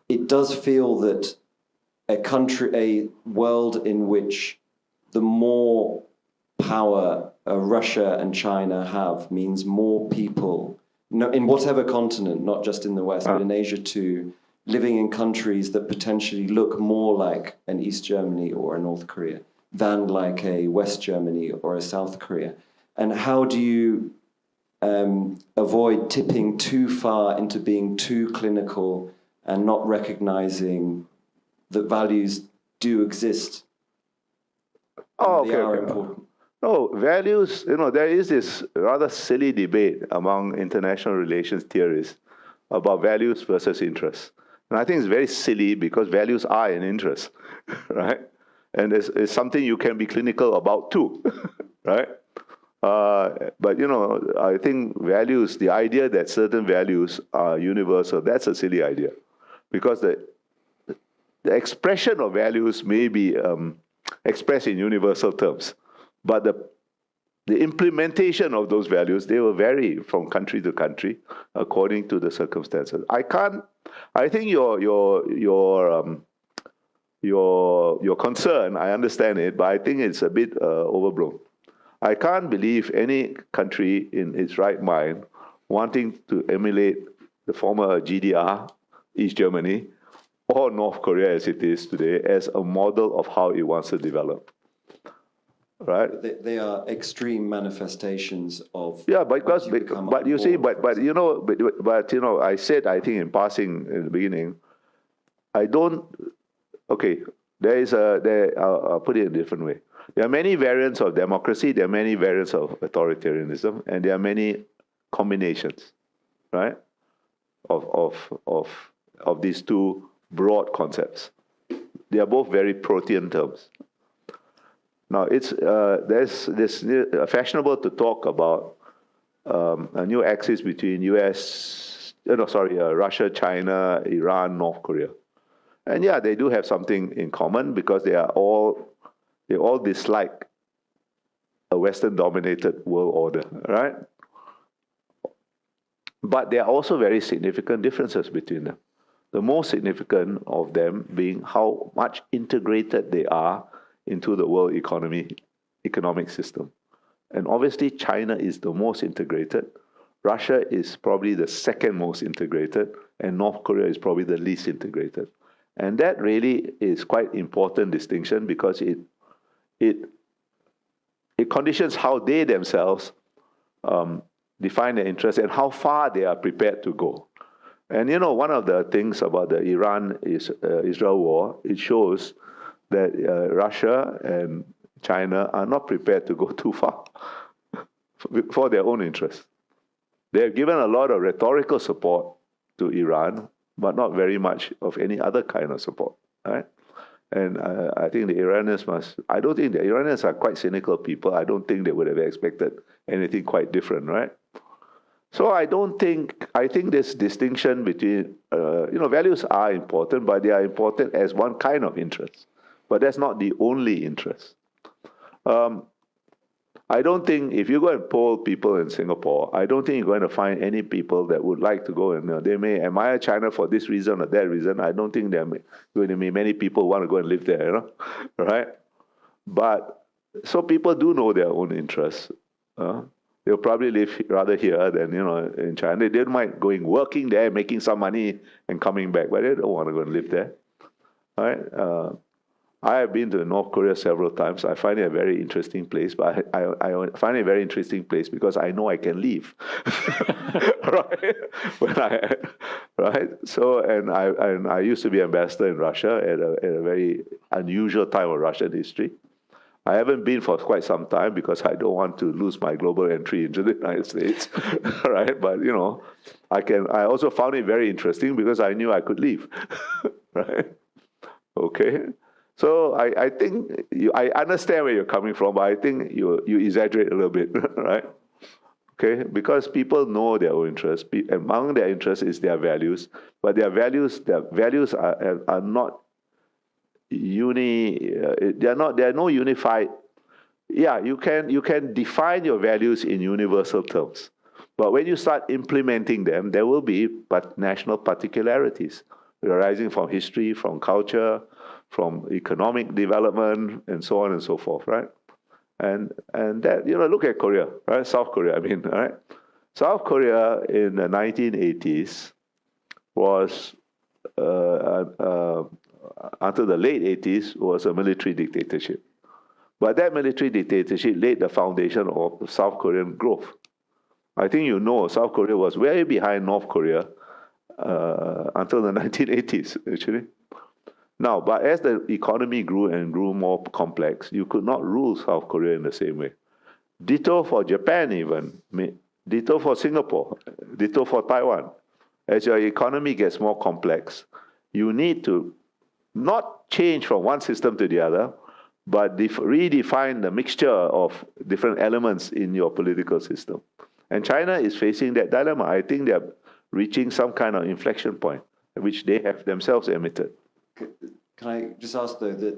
it does feel that a world in which the more power Russia and China have means more people, in whatever continent, not just in the West, but in Asia too, living in countries that potentially look more like an East Germany or a North Korea than like a West Germany or a South Korea. And how do you avoid tipping too far into being too clinical and not recognizing that values do exist? They are important. No, values, there is this rather silly debate among international relations theorists about values versus interests. And I think it's very silly because values are an interest, right? And it's something you can be clinical about too, right? But, I think values, the idea that certain values are universal, that's a silly idea. Because the expression of values may be expressed in universal terms, but the implementation of those values, they will vary from country to country according to the circumstances. I think your concern, I understand it, but I think it's a bit overblown. I can't believe any country in its right mind wanting to emulate the former GDR, East Germany, or North Korea as it is today, as a model of how it wants to develop. Right? They are extreme manifestations of. Yeah, but you see, I said, I think in passing in the beginning, I'll put it in a different way. There are many variants of democracy, there are many variants of authoritarianism, and there are many combinations, right, of these two broad concepts. They are both very Protean terms. Now, there's this fashionable to talk about a new axis between Russia, China, Iran, North Korea. And yeah, they do have something in common because they all dislike a Western-dominated world order, right? But there are also very significant differences between them. The most significant of them being how much integrated they are into the world economic system. And obviously, China is the most integrated. Russia is probably the second most integrated, and North Korea is probably the least integrated. And that really is quite important distinction because it conditions how they themselves define their interests and how far they are prepared to go. And one of the things about the Iran-Israel war, it shows that Russia and China are not prepared to go too far for their own interests. They have given a lot of rhetorical support to Iran, but not very much of any other kind of support, right? And I think the Iranians I don't think the Iranians are quite cynical people. I don't think they would have expected anything quite different, right? So I think this distinction between, values are important, but they are important as one kind of interest. But that's not the only interest. I don't think, if you go and poll people in Singapore, I don't think you're going to find any people that would like to go and, they may admire China for this reason or that reason. I don't think there are going to be many people who want to go and live there, right? But, so people do know their own interests. They'll probably live rather here than, in China. They don't mind working there, making some money and coming back, but they don't want to go and live there, right? I have been to North Korea several times. I find it a very interesting place, but I find it a very interesting place because I know I can leave, right? Right? So, and I used to be ambassador in Russia at a very unusual time of Russian history. I haven't been for quite some time because I don't want to lose my global entry into the United States, right? But, I also found it very interesting because I knew I could leave, right? Okay. So I think I understand where you're coming from, but I think you exaggerate a little bit, right? Okay, because people know their own interests. Among their interests is their values, but their values are not There are no unified. Yeah, you can define your values in universal terms, but when you start implementing them, there will be national particularities arising from history, from culture, from economic development, and so on and so forth, right? And that, look at Korea, right? South Korea, right? South Korea in the 1980s was, until the late 80s, was a military dictatorship. But that military dictatorship laid the foundation of South Korean growth. I think South Korea was way behind North Korea until the 1980s, actually. Now, but as the economy grew and grew more complex, you could not rule South Korea in the same way. Ditto for Japan even, ditto for Singapore, ditto for Taiwan. As your economy gets more complex, you need to not change from one system to the other, but redefine the mixture of different elements in your political system. And China is facing that dilemma. I think they're reaching some kind of inflection point, which they have themselves admitted. Can I just ask, though, that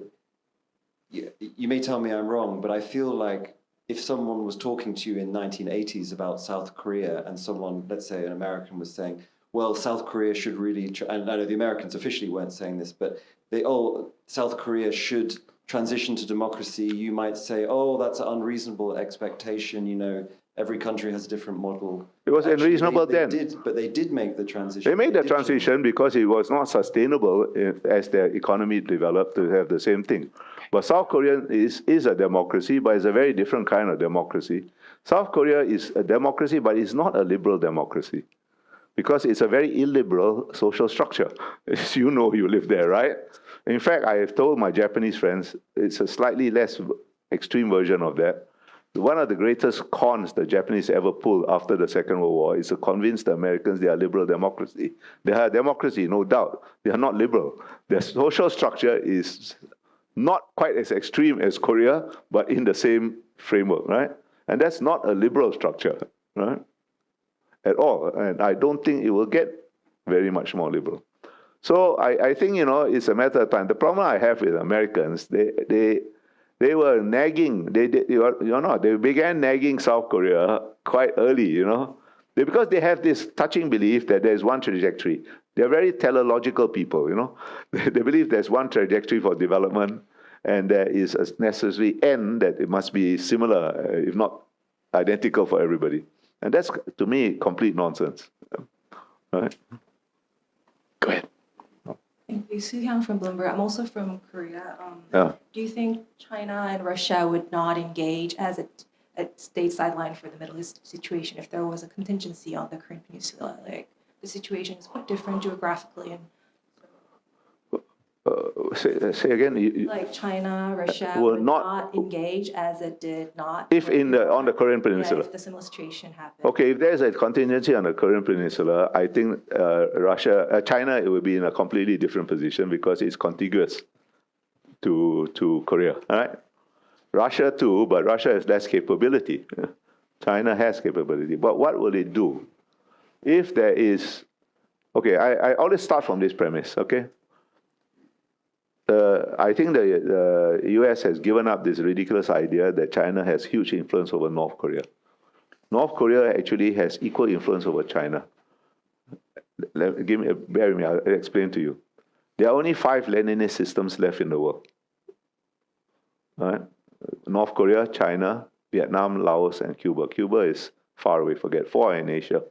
you may tell me I'm wrong, but I feel like if someone was talking to you in 1980s about South Korea and someone, let's say an American, was saying, well, South Korea should really, and I know the Americans officially weren't saying this, but South Korea should transition to democracy, you might say, oh, that's an unreasonable expectation, every country has a different model. It was unreasonable then. But they did make the transition. They made the transition because it was not sustainable as their economy developed to have the same thing. But South Korea is a democracy, but it's a very different kind of democracy. South Korea is a democracy, but it's not a liberal democracy because it's a very illiberal social structure. As you know, you live there, right? In fact, I have told my Japanese friends, it's a slightly less extreme version of that. One of the greatest cons the Japanese ever pulled after the Second World War is to convince the Americans they are liberal democracy. They are a democracy, no doubt. They are not liberal. Their social structure is not quite as extreme as Korea, but in the same framework, right? And that's not a liberal structure, right? At all. And I don't think it will get very much more liberal. So I think, it's a matter of time. The problem I have with Americans, they were nagging. They began nagging South Korea quite early, because they have this touching belief that there's one trajectory. They're very teleological people, They believe there's one trajectory for development, and there is a necessary end that it must be similar, if not identical for everybody. And that's, to me, complete nonsense. Right? Go ahead. Thank you. Soo Hyang from Bloomberg. I'm also from Korea. Yeah. Do you think China and Russia would not engage as a state sideline for the Middle East situation if there was a contingency on the Korean Peninsula? Like, the situation is quite different geographically. And Say again. Like China, Russia will would not- not engage as it did not. If on the Korean Yeah, Peninsula. if the similar situation happened. Okay, if there's a contingency on the Korean Peninsula, I think China, it will be in a completely different position because it's contiguous to Korea, all right? Russia too, but Russia has less capability. China has capability, but what will it do? If there is, okay, I always start from this premise, okay? I think the US has given up this ridiculous idea that China has huge influence over North Korea. North Korea actually has equal influence over China. Bear with me, I'll explain to you. There are only 5 Leninist systems left in the world. All right? North Korea, China, Vietnam, Laos, and Cuba. Cuba is far away, forget. 4 are in Asia.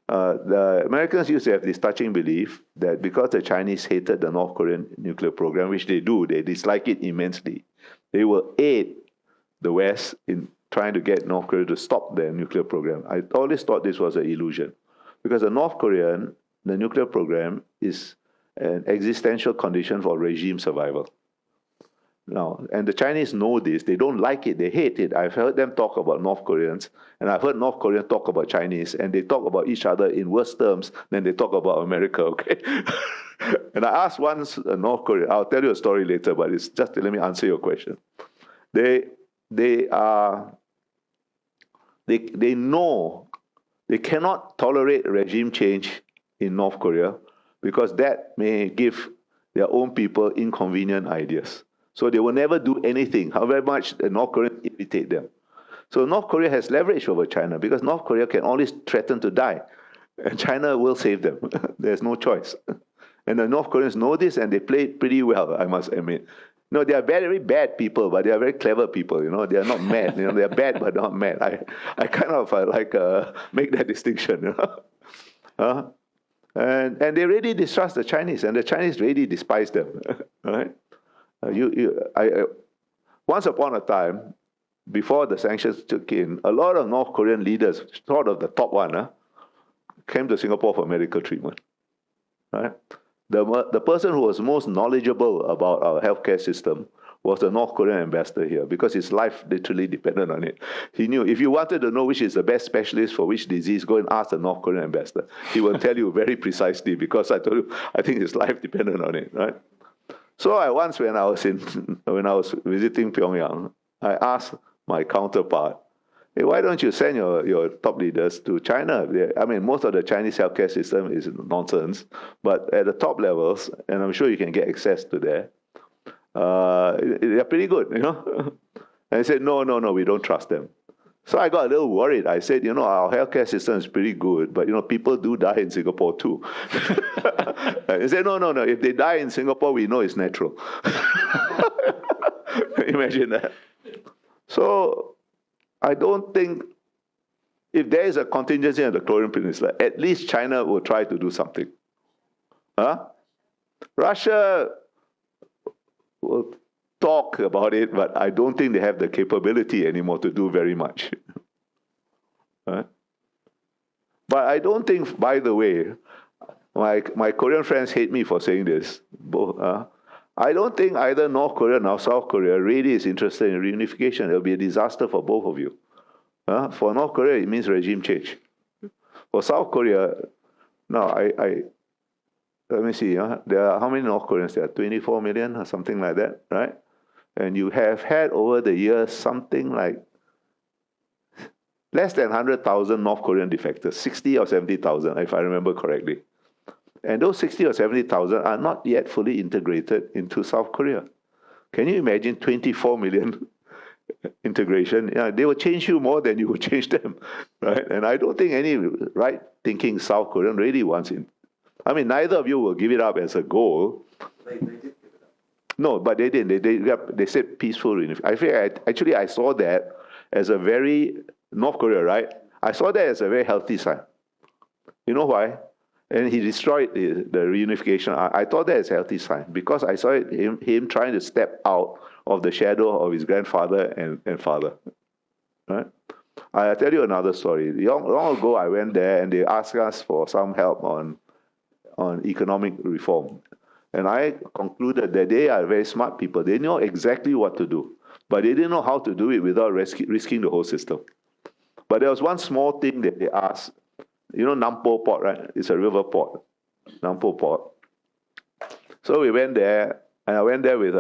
The Americans used to have this touching belief that because the Chinese hated the North Korean nuclear program, which they do, they dislike it immensely, they will aid the West in trying to get North Korea to stop their nuclear program. I always thought this was an illusion because the nuclear program is an existential condition for regime survival. Now, and the Chinese know this. They don't like it. They hate it. I've heard them talk about North Koreans, and I've heard North Koreans talk about Chinese, and they talk about each other in worse terms than they talk about America, okay? And I asked once North Korea, I'll tell you a story later, but it's just to let me answer your question. They know they cannot tolerate regime change in North Korea because that may give their own people inconvenient ideas. So they will never do anything, however much the North Koreans imitate them. So North Korea has leverage over China because North Korea can always threaten to die. And China will save them. There's no choice. And the North Koreans know this and they play it pretty well, I must admit. No, they are very bad people, but they are very clever people, you know. They are not mad, you know. They are bad, but not mad. I kind of make that distinction, you know. And they really distrust the Chinese, and the Chinese really despise them, right? Once upon a time, before the sanctions took in, a lot of North Korean leaders, sort of the top one, came to Singapore for medical treatment. Right? The person who was most knowledgeable about our healthcare system was the North Korean ambassador here because his life literally depended on it. He knew if you wanted to know which is the best specialist for which disease, go and ask the North Korean ambassador. He will tell you very precisely because I told you, I think his life depended on it, right? So once when I was visiting Pyongyang, I asked my counterpart, hey, why don't you send your top leaders to China? I mean, most of the Chinese healthcare system is nonsense, but at the top levels, and I'm sure you can get access to there, they're pretty good, you know? And he said, no, we don't trust them. So I got a little worried. I said, you know, our healthcare system is pretty good, but, you know, people do die in Singapore too. He said, no, if they die in Singapore, we know it's natural. Imagine that. So I don't think, if there is a contingency on the Korean Peninsula, at least China will try to do something. Russia will talk about it, but I don't think they have the capability anymore to do very much. But I don't think, by the way, my Korean friends hate me for saying this. I don't think either North Korea nor South Korea really is interested in reunification. It will be a disaster for both of you. For North Korea, it means regime change. For South Korea, now let me see. There are how many North Koreans? There are 24 million or something like that, right? And you have had over the years something like less than 100,000 North Korean defectors, 60 or 70,000, if I remember correctly. And those 60 or 70,000 are not yet fully integrated into South Korea. Can you imagine 24 million integration? Yeah, they will change you more than you will change them, right? And I don't think any right-thinking South Korean really wants it. I mean, neither of you will give it up as a goal. They did give it up. No, but they didn't. They said peaceful reunification. I saw that as a very, North Korea, right? I saw that as a very healthy sign. You know why? And he destroyed the reunification. I thought that as a healthy sign because I saw him trying to step out of the shadow of his grandfather and father. Right? I'll tell you another story. Long ago, I went there and they asked us for some help on economic reform. And I concluded that they are very smart people. They know exactly what to do, but they didn't know how to do it without risking the whole system. But there was one small thing that they asked. You know Nampo Port, right? It's a river port, Nampo Port. So we went there, and I went there with,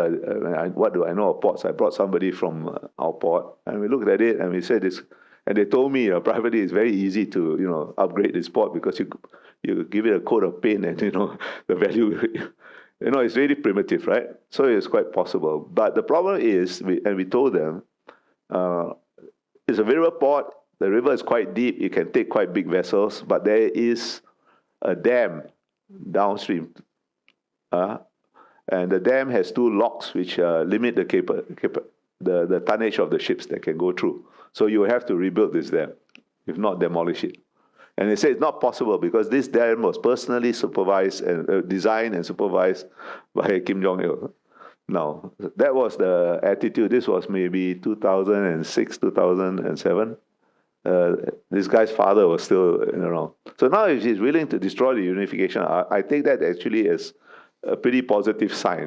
what do I know of ports? I brought somebody from our port, and we looked at it, and we said this, and they told me privately it's very easy to, upgrade this port because you give it a coat of paint and, the value, it's really primitive, right? So it's quite possible. But the problem is, we told them, it's a river port. The river is quite deep. You can take quite big vessels, but there is a dam downstream. And the dam has 2 locks which limit the tonnage of the ships that can go through. So you have to rebuild this dam, if not demolish it. And they say it's not possible because this dam was personally supervised and designed and supervised by Kim Jong-il. Now, that was the attitude. This was maybe 2006, 2007. This guy's father was still around. So now if he's willing to destroy the unification, I take that actually as a pretty positive sign,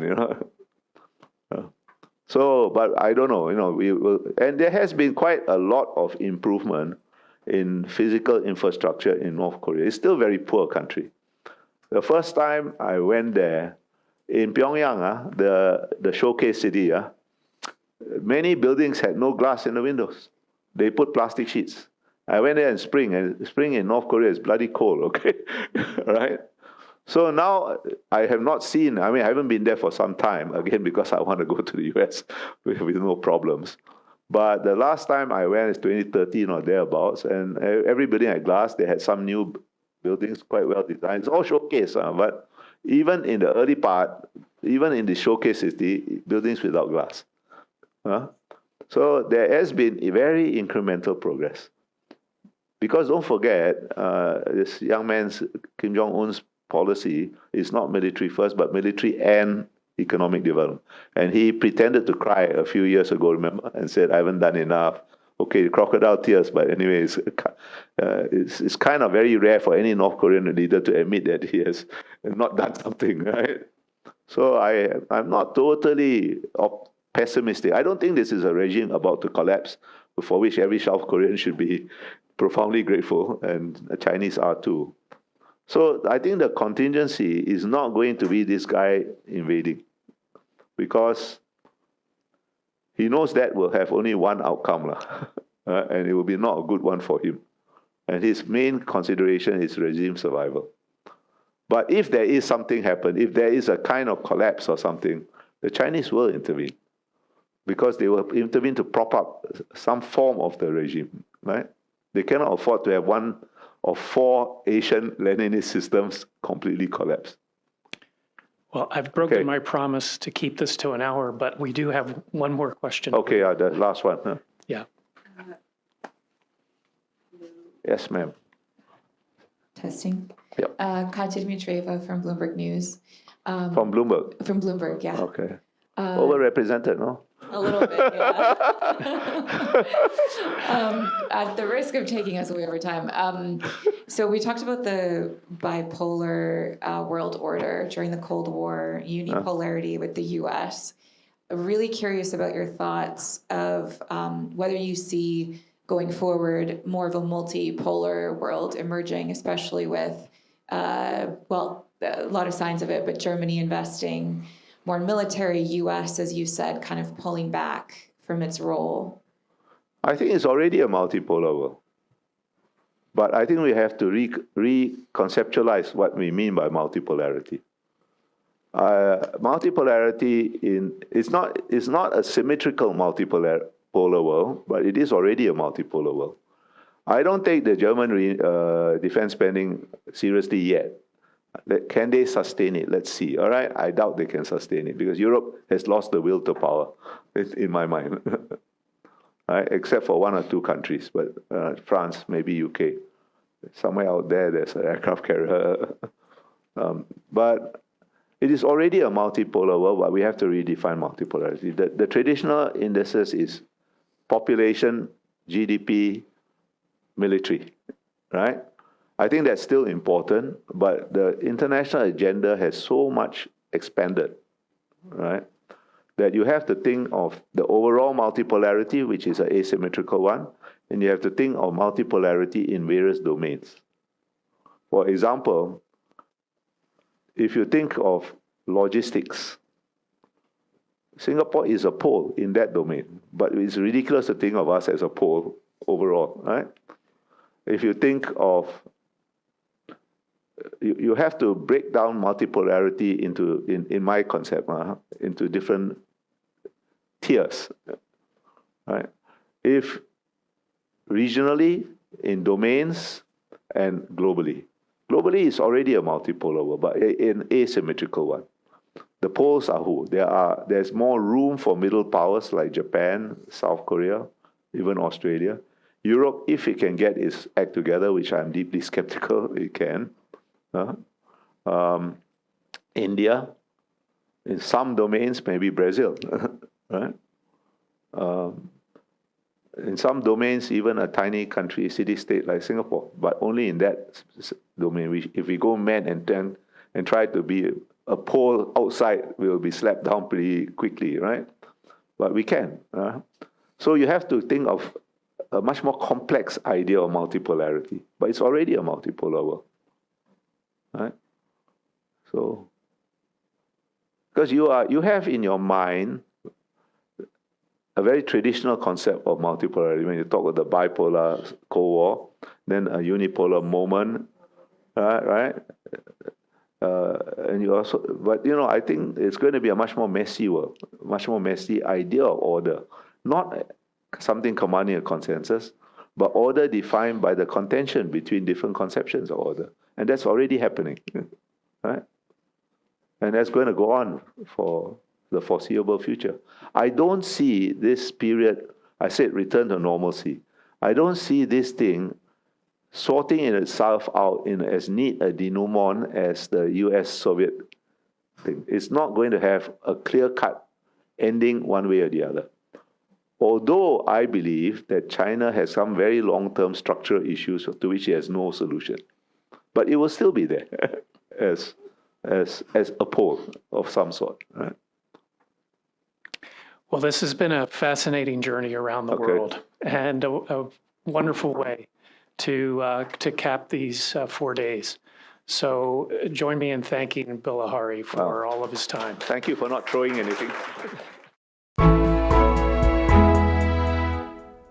So, but I don't know, we will, and there has been quite a lot of improvement in physical infrastructure in North Korea. It's still a very poor country. The first time I went there, in Pyongyang, the showcase city, many buildings had no glass in the windows. They put plastic sheets. I went there in spring, and spring in North Korea is bloody cold, okay? Right? So now I have not seen, I haven't been there for some time, again, because I want to go to the US with no problems. But the last time I went is 2013 or thereabouts, and every building had glass. They had some new buildings, quite well designed. It's all showcase, but even in the early part, even in the showcase city, buildings without glass. So there has been a very incremental progress. Because don't forget, this young man's, Kim Jong-un's policy is not military first, but military and economic development. And he pretended to cry a few years ago, remember, and said, I haven't done enough. Okay, crocodile tears, but anyway, it's kind of very rare for any North Korean leader to admit that he has not done something, right? So I'm not totally pessimistic. I don't think this is a regime about to collapse, for which every South Korean should be profoundly grateful, and the Chinese are too. So I think the contingency is not going to be this guy invading, because he knows that will have only one outcome, and it will be not a good one for him. And his main consideration is regime survival. But if there is something happen, if there is a kind of collapse or something, the Chinese will intervene, because they will intervene to prop up some form of the regime, right? They cannot afford to have one of 4 Asian Leninist systems completely collapse. Well, I've broken my promise to keep this to an hour, but we do have one more question. Okay, the last one. Huh? Yeah. Yes, ma'am. Testing. Yep. Katya Dmitrieva from Bloomberg News. From Bloomberg? From Bloomberg, yeah. Okay. Overrepresented, no? A little bit, yeah. At the risk of taking us away over time. So we talked about the bipolar world order during the Cold War, unipolarity with the US. Really curious about your thoughts of whether you see going forward more of a multipolar world emerging, especially with, a lot of signs of it, but Germany investing more military, US, as you said, kind of pulling back from its role? I think it's already a multipolar world. But I think we have to reconceptualize what we mean by multipolarity. Multipolarity it's not a symmetrical multipolar world, but it is already a multipolar world. I don't take the German defense spending seriously yet. Can they sustain it? Let's see. All right, I doubt they can sustain it, because Europe has lost the will to power, in my mind. Right? Except for 1 or 2 countries, but France, maybe UK. Somewhere out there, there's an aircraft carrier. But it is already a multipolar world, but we have to redefine multipolarity. The traditional indices is population, GDP, military, right? I think that's still important, but the international agenda has so much expanded, right? That you have to think of the overall multipolarity, which is an asymmetrical one, and you have to think of multipolarity in various domains. For example, if you think of logistics, Singapore is a pole in that domain, but it's ridiculous to think of us as a pole overall, right? If you think of, you have to break down multipolarity into, in my concept, into different tiers, right? If regionally, in domains, and globally. Globally is already a multipolar world, but an asymmetrical one. The poles are who? There's more room for middle powers like Japan, South Korea, even Australia. Europe, if it can get its act together, which I'm deeply skeptical it can. India, in some domains, maybe Brazil, right? In some domains, even a tiny country, city-state like Singapore, but only in that domain. If we go mad and try to be a pole outside, we will be slapped down pretty quickly, right? But we can. So you have to think of a much more complex idea of multipolarity, but it's already a multipolar world, right? So, because you have in your mind a very traditional concept of multipolarity. When you talk about the bipolar Cold War, then a unipolar moment, right? And you also, but you know, I think it's going to be a much more messy world, much more messy idea of order, not something commanding a consensus, but order defined by the contention between different conceptions of order, and that's already happening, right? And that's going to go on for the foreseeable future. I don't see this period, I said return to normalcy, I don't see this thing sorting itself out in as neat a denouement as the US-Soviet thing. It's not going to have a clear-cut ending one way or the other. Although I believe that China has some very long-term structural issues to which it has no solution. But it will still be there as a pole of some sort, right? Well, this has been a fascinating journey around the world, and a wonderful way to cap these 4 days. So join me in thanking Bilahari for all of his time. Thank you for not throwing anything.